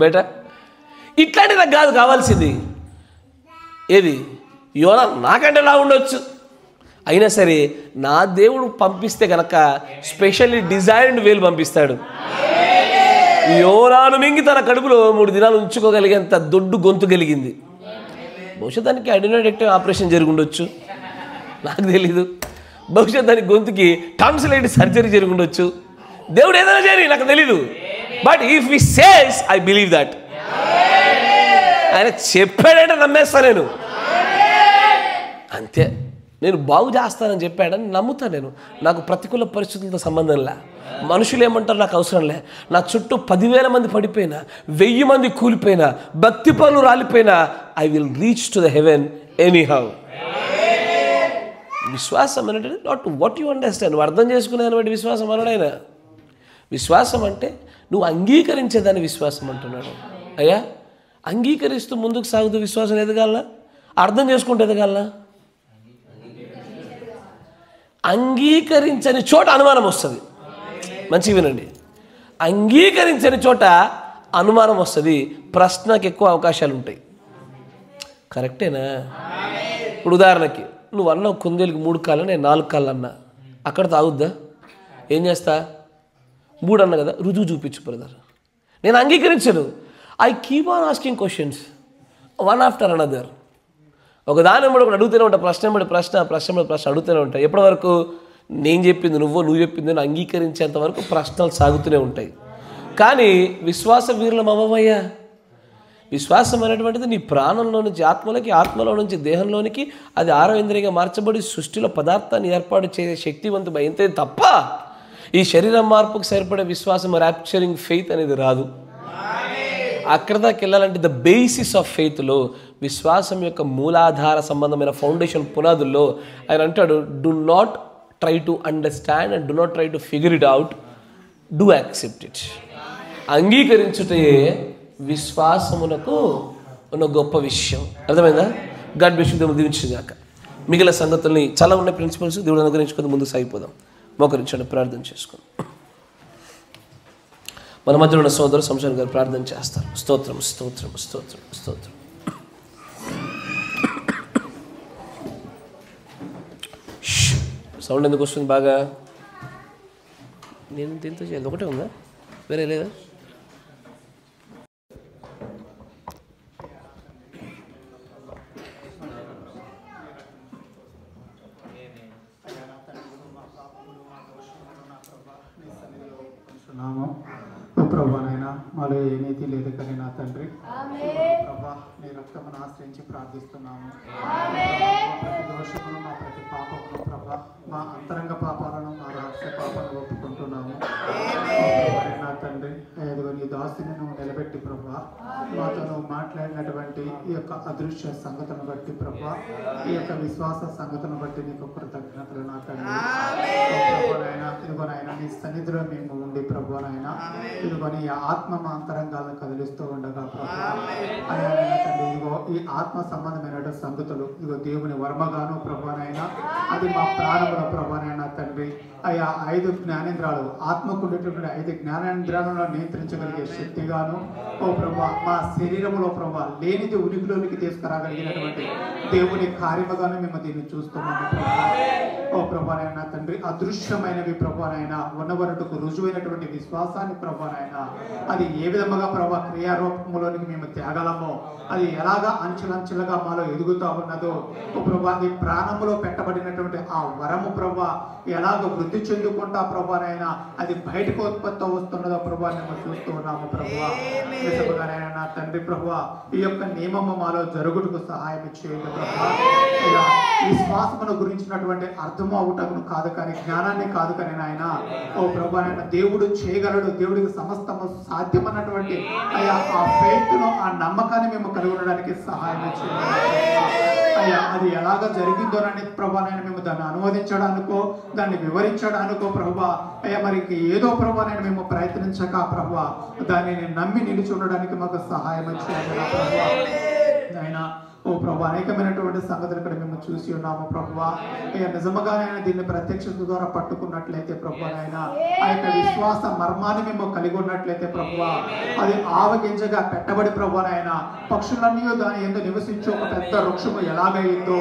బేట. ఇట్లాంటి నాకు కాదు కావాల్సింది. ఏది? యోనా నాకంటే ఎలా ఉండొచ్చు, అయినా సరే నా దేవుడు పంపిస్తే కనుక స్పెషల్లీ డిజైన్డ్ వేలు పంపిస్తాడు. యోనాను మింగి తన కడుపులో 3 దినాలు ఉంచుకోగలిగేంత దొడ్డు గొంతు కలిగింది. బహుశా దానికి అడినోడెక్టివ్ ఆపరేషన్ జరిగి ఉండొచ్చు, నాకు తెలీదు. బహుశా దాని గొంతుకి టాన్సిలైటిస్ సర్జరీ జరిగి ఉండొచ్చు. దేవుడు ఏదైనా చేయని నాకు తెలీదు. But if he says I believe that. ఆయన చెప్పాడంటే నమ్మేస్తా నేను. అంతే. నేను బాగు చేస్తానని చెప్పాడని నమ్ముతాను నేను. నాకు ప్రతికూల పరిస్థితులతో సంబంధంలే, మనుషులు ఏమంటారు నాకు అవసరం లే. నా చుట్టూ 10,000 మంది పడిపోయినా, 1000 మంది కూలిపోయినా, భక్తి పనులు రాలిపోయినా, I will reach to the heaven anyhow. విశ్వాసం అంటే నాట్ వాట్ యు అండర్స్టాండ్, నువ్వు అర్థం చేసుకునేదాన్ని బట్టి విశ్వాసం అనడైనా. విశ్వాసం అంటే నువ్వు అంగీకరించేదాన్ని విశ్వాసం అంటున్నాడు. అయ్యా అంగీకరిస్తూ ముందుకు సాగుతూ విశ్వాసం ఎదగాలనా, అర్థం చేసుకుంటూ ఎదగాలనా? అంగీకరించని చోట అనుమానం వస్తుంది. మంచిగా వినండి, అంగీకరించని చోట అనుమానం వస్తుంది, ప్రశ్నకి ఎక్కువ అవకాశాలు ఉంటాయి. కరెక్టేనా? ఇప్పుడు ఉదాహరణకి నువ్వు అన్నావు కుందేలుకి 3 కాళ్ళు, నేను 4 కాళ్ళు అన్నా, అక్కడ తాగుద్దా? ఏం చేస్తా? 3 అన్నా కదా, రుజువు చూపించు బ్రదర్. నేను అంగీకరించను. I keep on asking questions one after another. ఒక దాని కూడా ఒకటి అడుగుతూనే ఉంటా, ప్రశ్న ప్రశ్న అడుగుతూనే ఉంటాయి. ఎప్పటి వరకు? నేను చెప్పింది నువ్వు చెప్పింది అంగీకరించేంత వరకు ప్రశ్నలు సాగుతూనే ఉంటాయి. కానీ విశ్వాస వీరులం అవ్వమయ్యా. విశ్వాసం అనేటువంటిది నీ ప్రాణంలో నుంచి ఆత్మలోకి, ఆత్మలో నుంచి దేహంలోనికి, అది 6వ ఇంద్రియంగా మార్చబడి సృష్టిలో పదార్థాన్ని ఏర్పాటు చేసే శక్తివంతమై అయితే తప్ప ఈ శరీరం మార్పుకు సరిపడే విశ్వాసం, ర్యాప్చరింగ్ ఫెయిత్ అనేది రాదు. అక్కడ దాకా వెళ్ళాలంటే ద బేసిస్ ఆఫ్ ఫెయిత్లో, విశ్వాసం యొక్క మూలాధార సంబంధమైన ఫౌండేషన్ పునాదుల్లో ఆయన అంటాడు, do not try to understand and do not try to figure it out, do accept it. అంగీకరించుటే విశ్వాసమునకు ఉన్న గొప్ప విషయం. అర్థమైందా? God bless you. దేవుడు దీవించుగాక. మిగిలిన సంగతుల్ని చాలా ఉన్న ప్రిన్సిపల్స్ దేవుడు అనుగ్రహించుకొని ముందుకు సాగిపోదాం. మోకరించండి, ప్రార్థన చేసుకుందాం. మన మధ్యలో ఉన్న సోదరు సంశయం గారు ప్రార్థన చేస్తారు. స్తోత్రం స్తోత్రం స్తోత్రం స్తోత్రం. సౌండ్ ఎందుకు వస్తుంది బాగా? నేను దీంతో చేయాలి, ఒకటే ఉందా, వేరే లేదా? ప్రభానైనా మాలో ఏ నీతి లేదు కానీ నా తండ్రి ప్రభా, నీ రక్తమును ఆశ్రయించి ప్రార్థిస్తున్నాము. ప్రతి దోషమును, మా ప్రతి పాపమును ప్రభా, మా అంతరంగ పాపాలను, మా రహస్య పాపాలను ఒప్పుకుంటున్నాము. నా తండ్రి, ఎదుగు నీ దాసిని నువ్వు నిలబెట్టి ప్రభా, మాతో నువ్వు మాట్లాడినటువంటి ఈ యొక్క అదృశ్య సంగతిని బట్టి ప్రభా, ఈ యొక్క విశ్వాస సంగతిని బట్టి నీకు కృతజ్ఞతలు నా తండ్రి. ప్రభునైనా ఇదిగోనైనా నీ సన్నిధిలో మేము ఉండి ప్రభునైనా ఇదిగోని ఆత్మ మా అంతరంగాలను కదిలిస్తూ ఉండగా ప్రభా, అయ్యా తండ్రి, ఇదిగో ఈ ఆత్మ సంబంధమైన సంగతులు ఇదిగో దేవుని వర్మగాను ప్రభునైనా అది మా ప్రాణముల ప్రభునైనా తండ్రి. అయ్యా 5 జ్ఞానేంద్రాలు, ఆత్మకు ఉండేటటువంటి 5 జ్ఞానేంద్రాలను నియంత్రించగలిగే శక్తిగాను ఓ ప్రభా, మా శరీరంలో ప్రభా లేనిది ఉనికిలోనికి తీసుకురాగలిగినటువంటి దేవుని కార్యముగాను మేము దీన్ని చూస్తున్నాము ప్రభా. ఓ ప్రభానైనా తండ్రి, అదృశ్యమైనవి ప్రభానైనా ఉన్నవరటుకు రుజువైనటువంటి విశ్వాసాన్ని ప్రభానైనా అది ఏ విధముగా ప్రభా క్రియారూపంలోనికి మేము తేగలమో, అది ఎలాగా అంచెలంచెలుగా మాలో ఎదుగుతూ ఉన్నదో ఓ ప్రభా, అది ప్రాణములో పెట్టబడినటువంటి ఆ వరము ప్రభా ఎలాగ వృద్ధి చెందుకుంటా ప్రభానైనా అది బయటకు ఉత్పత్తి వస్తున్నదో ప్రభా మేము చూస్తూ ఉన్నాము ప్రభా. నిజముగానైనా నా తండ్రి ప్రభా, ఈ యొక్క నియమము మాలో జరుగుటకు సహాయం చేయండి ప్రభా. విశ్వాసమును గురించినటువంటి అర్థం అవుటను కాదు కానీ, జ్ఞానాన్ని కాదు కానీ నాయన ఓ ప్రభానైనా దేవుడు చేయగలడు, దేవుడికి సమస్తము సాధ్యమన్నటువంటి అయ్యా ఆ ఫెయిత్ను, ఆ నమ్మకాన్ని మేము కలిగి ఉండడానికి సహాయం చేయండి అయ్యా. అది ఎలాగ జరిగిందోనని ప్రభానైనా మేము దాన్ని అనువదించడానికో, దాన్ని వివరించడానికో ప్రభా అయ్యా మరి ఏదో ప్రభానైనా మేము ప్రయత్నించక ప్రభా దానిని నమ్మి నిలిచి ఉండడానికి మాకు సహాయం చేయండి ప్రభా. ఆయన ఓ ప్రభు, అనేకమైనటువంటి సంగతులు ఇక్కడ మేము చూసి ఉన్నాము ప్రభు. అయ్యా నిజముగానైనా దీన్ని ప్రత్యక్షత ద్వారా పట్టుకున్నట్లయితే ప్రభు నాయనా, ఆ యొక్క విశ్వాస మర్మాన్ని మేము కలిగి ఉన్నట్లయితే ప్రభు, అది ఆవగింజగా పెట్టబడి ప్రభు నాయనా పక్షులన్నీ దాని ఎందుకు నివసించే ఒక పెద్ద వృక్షము ఎలాగైందో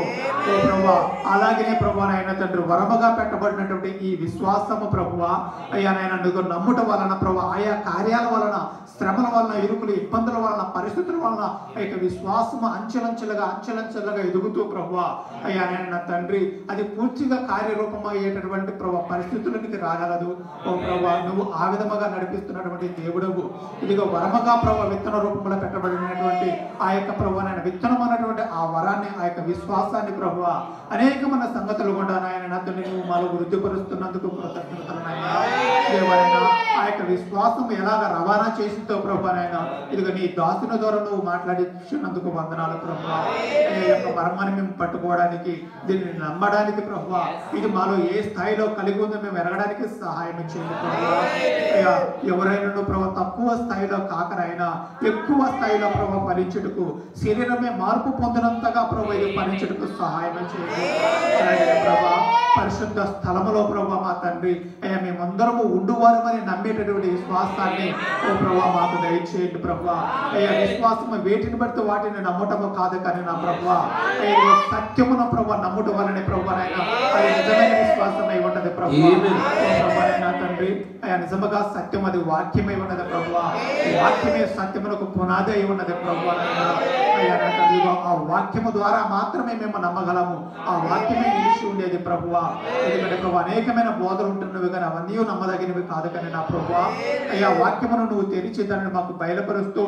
ఓ ప్రభు, అలాగనే ప్రభు నాయన తండ్రి వరముగా పెట్టబడినటువంటి ఈ విశ్వాసము ప్రభు అయ్యా నాయన నువ్వు నమ్ముట వలన ప్రభు, ఆయా కార్యాల వలన, శ్రమల వలన, ఇరుకులు ఇబ్బందుల వలన, పరిస్థితుల వలన ఆ యొక్క విశ్వాసము అంచెలంచెలుగా ఎదుగుతూ ప్రభా అయ్యా నా తండ్రి అది పూర్తిగా కార్యరూపం అయ్యేటటువంటి ప్రభా పరిస్థితులకి రాగలదు. ఓ ప్రభా, నువ్వు ఆ విధముగా నడిపిస్తున్నటువంటి దేవుడవు. ఇదిగో వరముగా ప్రభా విత్తన రూపంలో పెట్టబడినటువంటి ఆ యొక్క ప్రభు నాయన విత్తనం అన్నటువంటి ఆ వరాన్ని, ఆ యొక్క విశ్వాసాన్ని ప్రభు అనేకమైన సంగతులు కూడా నాయన నా తండ్రి నువ్వు మాలో వృద్ధిపరుస్తున్నందుకు కృతజ్ఞతలు నాయన. దేవైనా ఆ యొక్క విశ్వాసం ఎలాగ రవాణా చేసిందో ప్రభు నాయన, ఇదిగో నీ దాసుని ద్వారా నువ్వు మాట్లాడించినందుకు వందనాలు ప్రభు. ఈ యొక్క మర్మాన్ని మేము పట్టుకోవడానికి, దీన్ని నమ్మడానికి ప్రభు, ఇది మాలో ఏ స్థాయిలో కలిగి ఉందో మేము ఎరగడానికి సహాయం చేయండి ప్రభు. ఎవరైనా ప్రభు తక్కువ స్థాయిలో కాకరైనా ఎక్కువ స్థాయిలో ప్రభు ఫలించుటకు, శరీరమే మార్పు పొందినంతగా ప్రభు ఇది ఫలించుటకు సహాయం చేయండి ప్రభా. పరిశుద్ధ స్థలములో ప్రభు మా తండ్రి అయ్యా మేమందరము ఉండువారమని నమ్మేటటువంటి విశ్వాసాన్ని ఓ ప్రభా మాకు దయచేయండి ప్రభు. అయ్యా విశ్వాసము వేటిని బట్టి వాటిని నమ్మటము కాదు కానీ నా ప్రభు సత్యమున ప్రభు నమ్ముట వలనే ప్రభు నాయన అది నిజమైన విశ్వాసమై ఉన్నది ప్రభు. ప్రభు తండ్రి అయ్యా నిజముగా సత్యం అది వాక్యమై ఉన్నది ప్రభు. వాక్యమే సత్యమునకు పునాది అయి ఉన్నది ప్రభు. అయ్యా నా తండ్రి ఆ వాక్యము ద్వారా మాత్రమే మేము నమ్మగలము. ఆ వాక్యమే నిలిచి ఉండేది ప్రభువా. ఎందుకంటే ప్రభు అనేకమైన బోధలు ఉంటున్నవి కానీ అవన్నీ నమ్మదగినవి కాదు. కానీ నా ప్రభువా అయ్యా వాక్యమును నువ్వు తెరిచి దాన్ని మాకు బయలుపరుస్తూ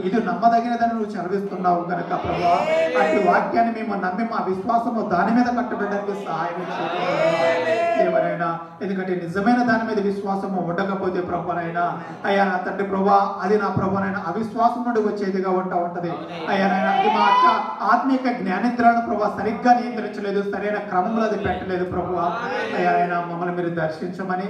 ఇది నమ్మదగినదని నువ్వు చదివిస్తున్నావు కనుక ప్రభువా అట్టి వాక్యాన్ని మేము నమ్మి మా విశ్వాసము దాని మీద కట్టబెట్టడానికి సహాయం చేయండి ఎవరైనా. ఎందుకంటే నిజమైన దాని మీద విశ్వాసము ఉండకపోతే ప్రభునైనా అయ్యా నా తండ్రి ప్రభువా అది నా ప్రభునైనా అవిశ్వాసం నుండి వచ్చేదిగా ఉంటది. అయ్యా నాయన అది మా యొక్క ఆత్మీయ జ్ఞానేంద్రాలను ప్రభువా సరిగ్గా నియంత్రించలేదు, సరైన క్రమంలో అది పెట్టలేదు ప్రభువా. అయ్యా ఆయన మమ్మల్ని మీరు దర్శించమని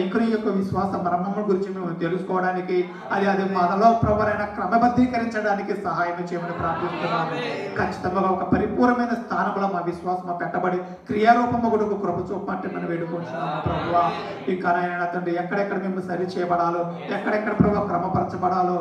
ఇంకరి యొక్క విశ్వాస మర్మముల గురించి మేము తెలుసుకోవడానికి అది మనలో ప్రభువైన క్రమబద్ధీకరించడానికి సహాయం చేయమని ప్రార్థిస్తున్నాము. ఖచ్చితంగా ఒక పరిపూర్ణమైన స్థానంలో మా విశ్వాసం పెట్టబడి క్రియారూపము కూడా కృప చూపమంటే మనం వేడుకుంటున్నాము ప్రభువా. ఇంకా నాయన తండ్రి ఎక్కడెక్కడ మేము సరి చేయబడాలో, ఎక్కడెక్కడ ప్రభు క్రమపరచబడాలో,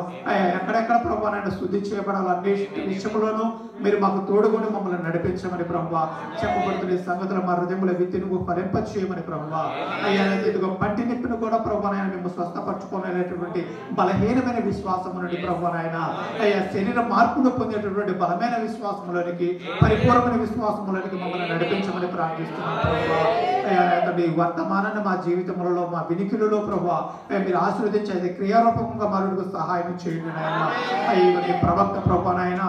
ఎక్కడెక్కడ ప్రభు ఆయన శుద్ధి చేయబడాలో అన్ని విషయంలోనూ మీరు మాకు తోడుకొని మమ్మల్ని నడిపించమని ప్రభువా. చెప్పబడుతున్న సంగతులు మా హృదయంలో విత్తి నువ్వు ఫలింప చేయమని ప్రభువా. అయ్యా ఇదిగో పంటి నిప్పిని కూడా ప్రభువైనా మేము స్వస్థపరచుకోలేటువంటి బలహీనమైన విశ్వాసం నుండి ప్రభువైనా అయ్యా శరీర మార్పును పొందేటటువంటి బలమైన విశ్వాసంలోనికి పరిపూర్ణమైన విశ్వాసంలోనికి మమ్మల్ని నడిపించమని ప్రార్థిస్తున్నాం ప్రభువా. అయ్యా తండ్రి వర్తమానాన్ని మా జీవితంలో మా వినికిలలో ప్రభువా మీరు ఆశీర్వదించేది క్రియారూపంగా మరొక సహాయం చేయండి నాయన. అయ్యా ప్రవక్త ప్రభువైనా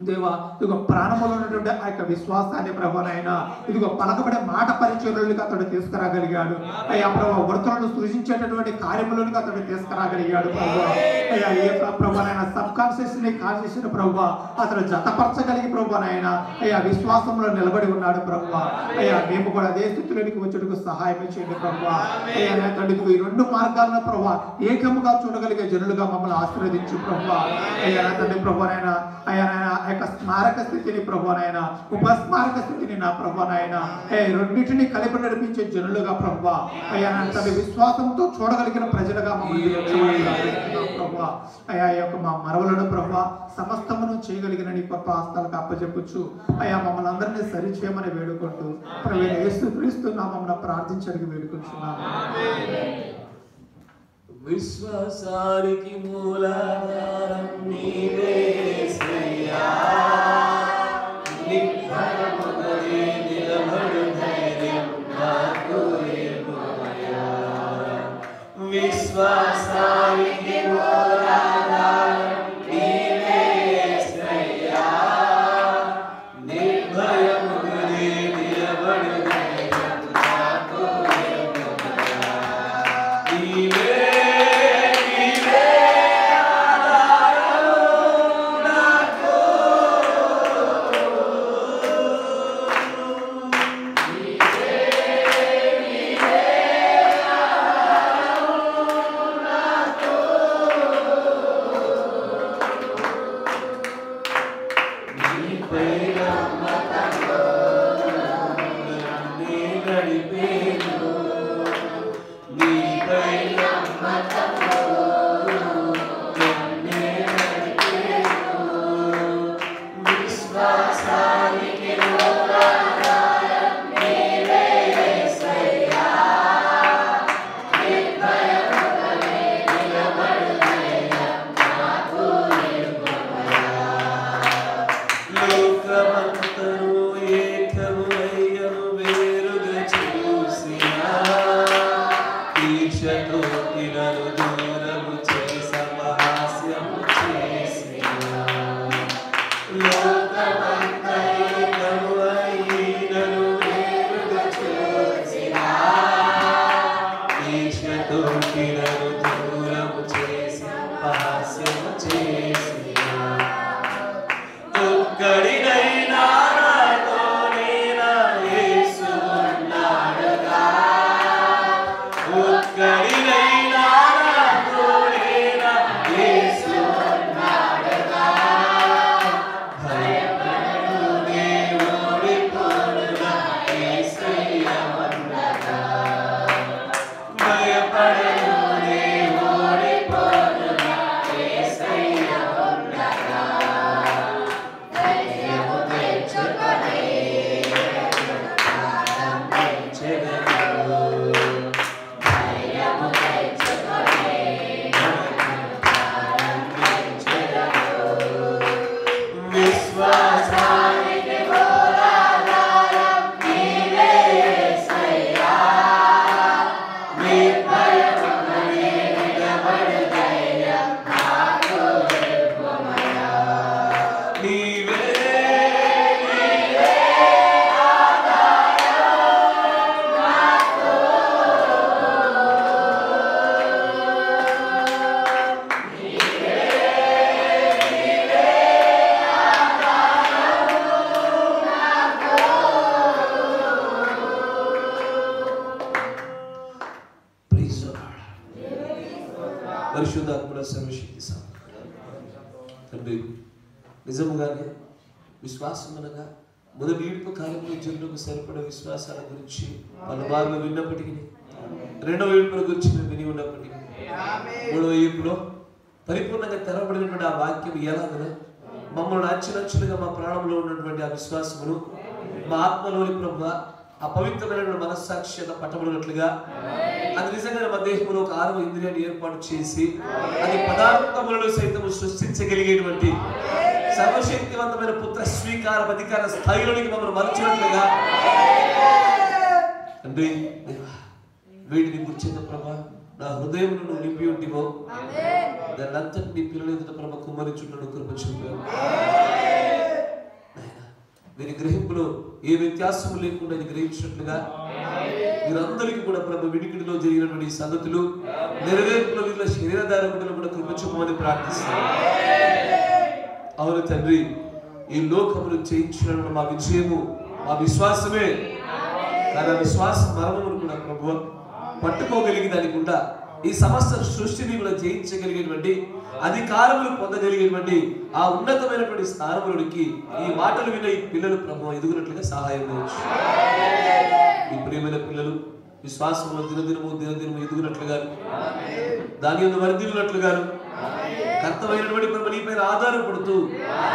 దేవా ఇదిగో ప్రాణములో ఉన్నటువంటి ఆ యొక్క విశ్వాసాన్ని ప్రభువైనా ఇదిగో పలకబడే మాట పరిచయంలోకి అతడు తీసుకురాగలిగాడు. అయ్యా ప్రభు వృత్తులను సృష్టించేటటువంటి కార్యములోనికి అతడు తీసుకురాగలిగాడు ప్రభువా. అయ్యా ఏ ప్రభువైనా సబ్ కాన్షియస్ ని కాన్షియస్ ప్రభువా అతడు జతపరచగలిగి ప్రభువైనా అయ్యా విశ్వాసంలో నిలబడి ఉన్నాడు ప్రభువా. అయ్యా మేము కూడా అదే స్థితిలోనికి వచ్చేందుకు సహాయం చేయండి ప్రభువా. అయ్యా తండ్రి ఈ రెండు మార్గాలను ప్రభువా ఏకముగా చూడగలిగే జనులుగా మమ్మల్ని ఆశీర్వదించు ప్రభువా. అయ్యా తండ్రి ప్రభువైనా అయ్యా యొక్క స్మారక స్థితిని ప్రభువైనా ఉపస్మారక స్థితిని నా ప్రభువైనా రెండింటిని కలిపి నడిపించే జనులుగా ప్రభువా. అయ్యా తండ్రి విశ్వాసంతో చూడగలిగిన ప్రజలుగా మమ్మల్ని ప్రభువా. అయ్యా యొక్క మా మరవలను ప్రభువా సమస్తమును చేయగలిగిన నీ గొప్ప హస్తాలకు అప్పచెప్పొచ్చు. అయ్యా మమ్మల్ని అందరినీ సరి చేయమని వేడుకుంటూ ప్రభువైన యేసుక్రీస్తు నామమున ప్రార్థించడానికి వేడుకుంటున్నాము. విశ్వాసానికి మూలాధారం నీవే యేసయ్యా, నిర్భయముగనే నిలబడు ధైర్యం నాకు ఇవ్వయ్యా. విశ్వాసానికి మూలాధారం నీవే యేసయ్యా, నిర్భయముగనే నిలబడు ధైర్యం నాకు ఇవ్వయ్యా. నీవే పరిశుద్ధాత్మ సర్వశక్తి తండ్రి, నిజముగానే విశ్వాసం అనగా మొదటి ఈడ్పు కాలంలో జనులకు సరిపడే విశ్వాసాల గురించి పలుమార్లు విన్నప్పటికీ, రెండవ ఈడ్పుల గురించి మేము విని ఉన్నప్పటికీ, మూడవ ఈడ్పులో పరిపూర్ణంగా తెరవబడినటువంటి ఆ వాక్యం ఎలాగో మమ్మల్ని అంచులంచులుగా మా ప్రాణంలో ఉన్నటువంటి ఆ విశ్వాసమును మా ఆత్మలోని ప్రభువా ఆ పవిత్రమైన మనస్సాక్షి పట్టబడినట్లుగా అది నిజంగా మా దేహంలో ఒక 6వ ఇంద్రియాన్ని ఏర్పాటు చేసి అది పదార్థములను సైతం సృష్టించగలిగేటువంటి సర్వశక్తివంతమైన పుత్ర స్వీకార అధికార స్థాయిలోనికి మమ్మల్ని మరచినట్లుగా తండ్రి, వీటిని గుర్చిన ప్రభా నా హృదయం నువ్వు నింపి ఉంటివో దాన్ని అంతటి నీ పిల్లలు ఎదుట ప్రభ కుమ్మరించుంటూ కృప చూపావు. వీరి గ్రహింపులో ఏ వ్యత్యాసము లేకుండా ఇది గ్రహించినట్లుగా వీరందరికీ కూడా ప్రభు వినికిడిలో జరిగినటువంటి సంగతులు నెరవేర్పులో వీళ్ళ శరీరధారకులు కూడా కృప చూపమని ప్రార్థిస్తాను. అవును తండ్రి, ఈ లోకమును జయించిన మా విజయము మా విశ్వాసమే. కానీ ఆ విశ్వాస మరణమును కూడా ప్రభు పట్టుకోగలిగి దానికి కూడా ఈ సమస్త సృష్టిని కూడా జయించగలిగేటువంటి అధికారములు పొందగలిగేటువంటి ఆ ఉన్నతమైనటువంటి స్థానములకి ఈ మాటలు విన్న ఈ పిల్లలు ప్రభు ఎదుగునట్లుగా సహాయం చేయొచ్చు. ఈ ప్రియమైన పిల్లలు విశ్వాసంలో దినదినము ఎదుగునట్లుగా, దాని యొక్క వర్ధిల్లునట్లుగాను, కర్తమైనటువంటి ప్రభు నీ పైన ఆధారపడుతూ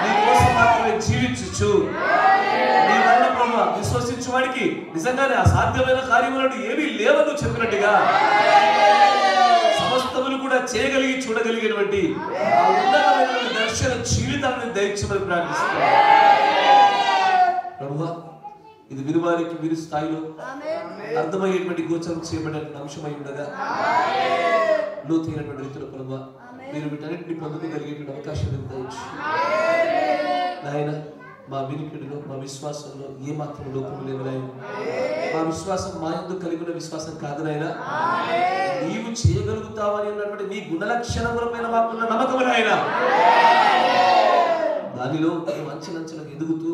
నీ కోసం మాత్రమే జీవించు. నీ వల్ల ప్రభు విశ్వసించు వాడికి నిజంగానే అసాధ్యమైన కార్యములను ఏమీ లేవని చెప్పినట్టుగా సమస్తములు కూడా చేయగలిగి చూడగలిగినటువంటి ఆ ఉన్నతమైన దర్శన జీవితాన్ని దయచేయమని ప్రార్థిస్తున్నాను. ప్రభువా, ఇది వినువారికి విను స్థాయిలో అర్థమయ్యేటువంటి గోచరం చేయబడిన అంశమై ఉండగా లోతైనటువంటి రీతిలో ప్రభువా మీరు వీటన్నిటిని పొందుకోగలిగేటువంటి అవకాశం దయచేయండి. నాయన, మా వినికిడిలో మా విశ్వాసంలో ఏ మాత్రం లోపం లేదు నాయన. మా విశ్వాసం మా యందు కలిగి ఉన్న విశ్వాసం కాదు నాయన, నీవు చేయగలుగుతావని అన్నటువంటి నీ గుణలక్షణముల పైన మాకున్న నమ్మకం నాయన. దానిలో మంచిలంచెలకు ఎదుగుతూ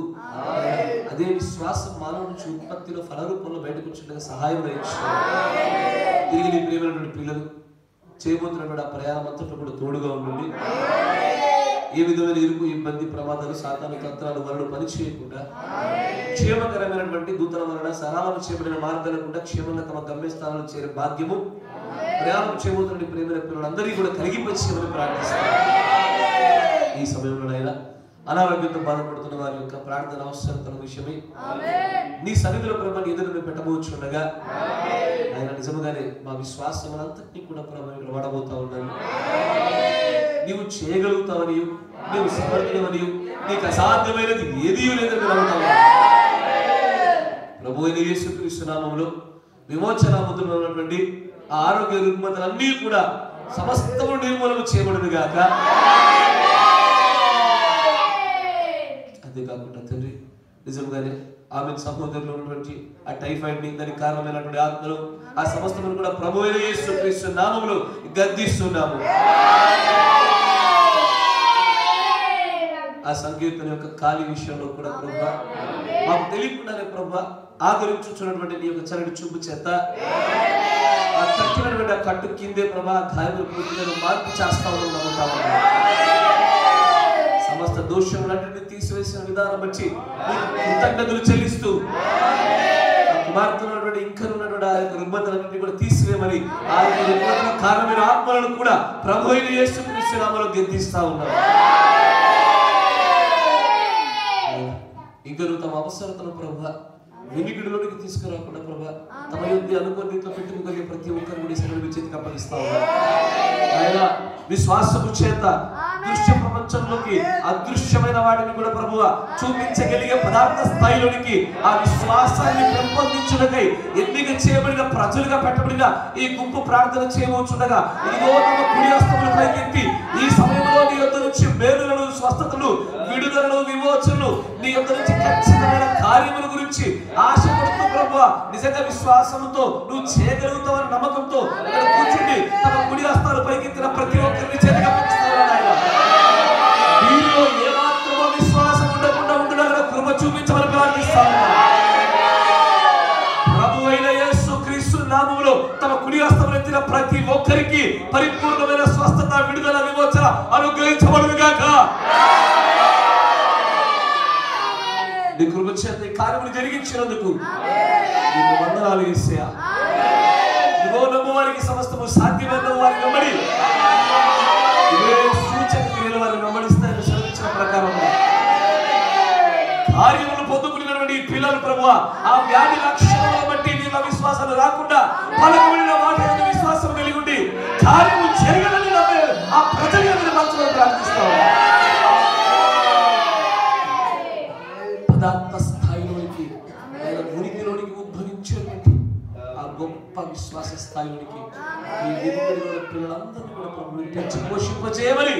అదే విశ్వాసం మానవ నుంచి ఉత్పత్తిలో ఫలరూపంలో బయటకు వచ్చేట్టుగా సహాయం తిరిగి నీ ప్రియమైనటువంటి పిల్లలు చేయబోతున్నటువంటి ఆ ప్రయాణం అంతట్లో కూడా తోడుగా ఉండండి. ఏ విధమైన ఇరుకు ఇబ్బంది ప్రమాదాలు సాతాను తంత్రాలు వలన పని చేయకుండా క్షేమకరమైనటువంటి దూతల వలన సరళం చేయబడిన మార్గాల గుండా క్షేమంగా తమ గమ్యస్థానాలు చేరే భాగ్యము ప్రయాణం చేయబోతున్న ప్రేమైన పిల్లలందరికీ కూడా కలిగిపచ్చేయమని ప్రార్థిస్తాను. ఈ సమయంలో అయినా అనారోగ్యంతో బాధపడుతున్న వారి యొక్క ప్రార్థన అవసరతల విషయమై నీ సన్నిధిలో ప్రభుని ఎదురు పెట్టబోచుండగా ఆయన నిజముగానే మా విశ్వాసం అంతటినీ కూడా ప్రభు వాడబోతా ఉన్నాను. నీవు చేయగలుగుతావని, నీవు సమర్థుడవని, నీకు అసాధ్యమైనది ఏదీ లేదని నమ్ముతావు. ప్రభు అయిన యేసుక్రీస్తు నామములో విమోచన ముద్రలో ఉన్నటువంటి ఆ ఆరోగ్య రుగ్మతలన్నీ కూడా సమస్తము నిర్మూలన చేయబడును గాక. అంతేకాకుండా తండ్రి, నిజంగానే ఆమె సహోదరులు ఉన్నటువంటి ఆ టైఫాయిడ్ ని దానికి కారణమైనటువంటి ఆత్మలు ఆ సమస్తమును కూడా ప్రభు అయిన యేసుక్రీస్తు నామములో గద్దిస్తున్నాము. ఆ సంకీర్తన యొక్క ఖాళీ విషయంలో కూడా ప్రభువా మాకు తెలియకుండానే ప్రభువా ఆదరించుచున్నటువంటి నీ యొక్క చరటి చూపు చేత ఆ తక్కినటువంటి ఆ కట్టు కిందే ప్రభా గాయములు పూర్తిగా మార్పు చేస్తామని నమ్ముతాము. సమస్త దోషములన్నింటినీ తీసివేసిన విధానం బట్టి కృతజ్ఞతలు చెల్లిస్తూ ఆ కుమార్తె ఉన్నటువంటి ఇంకా ఉన్నటువంటి ఆ యొక్క రుగ్మతలన్నింటినీ కూడా తీసివేయమని ఆ యొక్క రుగ్మతల కారణమైన ఆత్మలను కూడా ప్రభు అయిన యేసుక్రీస్తు నామములో గద్దిస్తా ఉన్నాము. ఇంకా తమ అవసరతను ప్రభా వినికిడిలోనికి తీసుకురాకుండా ప్రభా తమ యొక్క అనుకోనిట్లో పెట్టుకోగలిగే ప్రతి ఒక్కరు కూడా సరైన చేతికి అప్పగిస్తా ఉన్నారు. ఆయన విశ్వాసము చేత దృశ్య ప్రపంచంలోకి అదృశ్యమైన వాటిని కూడా ప్రభువ చూపించగలిగే పదార్థ స్థాయిలోనికి ఆ విశ్వాసాన్ని పెంపొందించుటకై ఎన్నిక చేయబడిన ప్రజలుగా పెట్టబడిన ఈ గుంపు ప్రార్థన చేయవచ్చుండగా ఇదిగో తమ కుడి హస్తములు పైకెత్తి ఈ సమయంలో నీ యొద్ద నుంచి మేలులను, స్వస్థతలు, విడుదలను, విమోచనలు, నీ యొద్ద నుంచి ఖచ్చితమైన కార్యముల గురించి ఆశపడుతూ ప్రభువ నిజంగా విశ్వాసంతో నువ్వు చేయగలుగుతావని నమ్మకంతో ఇక్కడ కూర్చుండి తమ కుడి హస్తాలు పైకెత్తిన ప్రతి ఒక్కరిని చేతిగా వీరిలో ఏమాత్రమో విశ్వాసం ఉండకుండా ఉండడానికి కృప చూపించమని ప్రార్థిస్తాను. ప్రభు అయిన యేసుక్రీస్తు నామములో తమ కుడి హస్తములు ఎత్తిన ప్రతి ఒక్కరికి పరిపూర్ణమైన స్వస్థత, విడుదల విమోచన అనుగ్రహించబడును గాక. నీ కృప చేత ఈ కార్యములు జరిగించినందుకు నీకు వందనాలు యేసయ్యా. ఇదిగో నమ్మువారికి సమస్తము సాధ్యమైన వారి వెంబడి ఇవే సూచక క్రియల వారిని వెంబడిస్తాయని సెలవించిన ప్రకారం కార్యములు పొందుకున్నటువంటి పిల్లలు ప్రభువా, ఆ వ్యాధి లక్షణాలను బట్టి వీళ్ళ విశ్వాసాలు రాకుండా పలకబడిన మాట విశ్వాసం కలిగి ఉండి కార్యము జరగదని ఆ ప్రజలు మంచి ప్రార్థిస్తాము. పదార్థ స్థాయిలోనికి ఉనికిలోనికి ఉద్భవించేటువంటి ఆ గొప్ప విశ్వాస స్థాయిలోనికి ఈ ఎదుగుదల పిల్లలందరూ కూడా ప్రభువుని పెంచి పోషింపజేయమని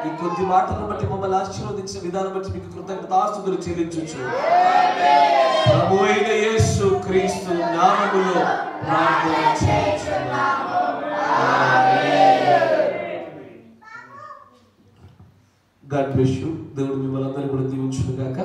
ఈ కొద్ది మాటలను బట్టి మమ్మల్ని ఆశీర్వదించిన విధానం బట్టి మీకు కృతజ్ఞతాస్తుతులు చెల్లించొచ్చు. ప్రభువైన యేసు క్రీస్తు నామములో ప్రార్థన చేయుచున్నాము. God bless you. దేవుడు మిమ్మల్ని అందరినీ కూడా దీవించును గాక.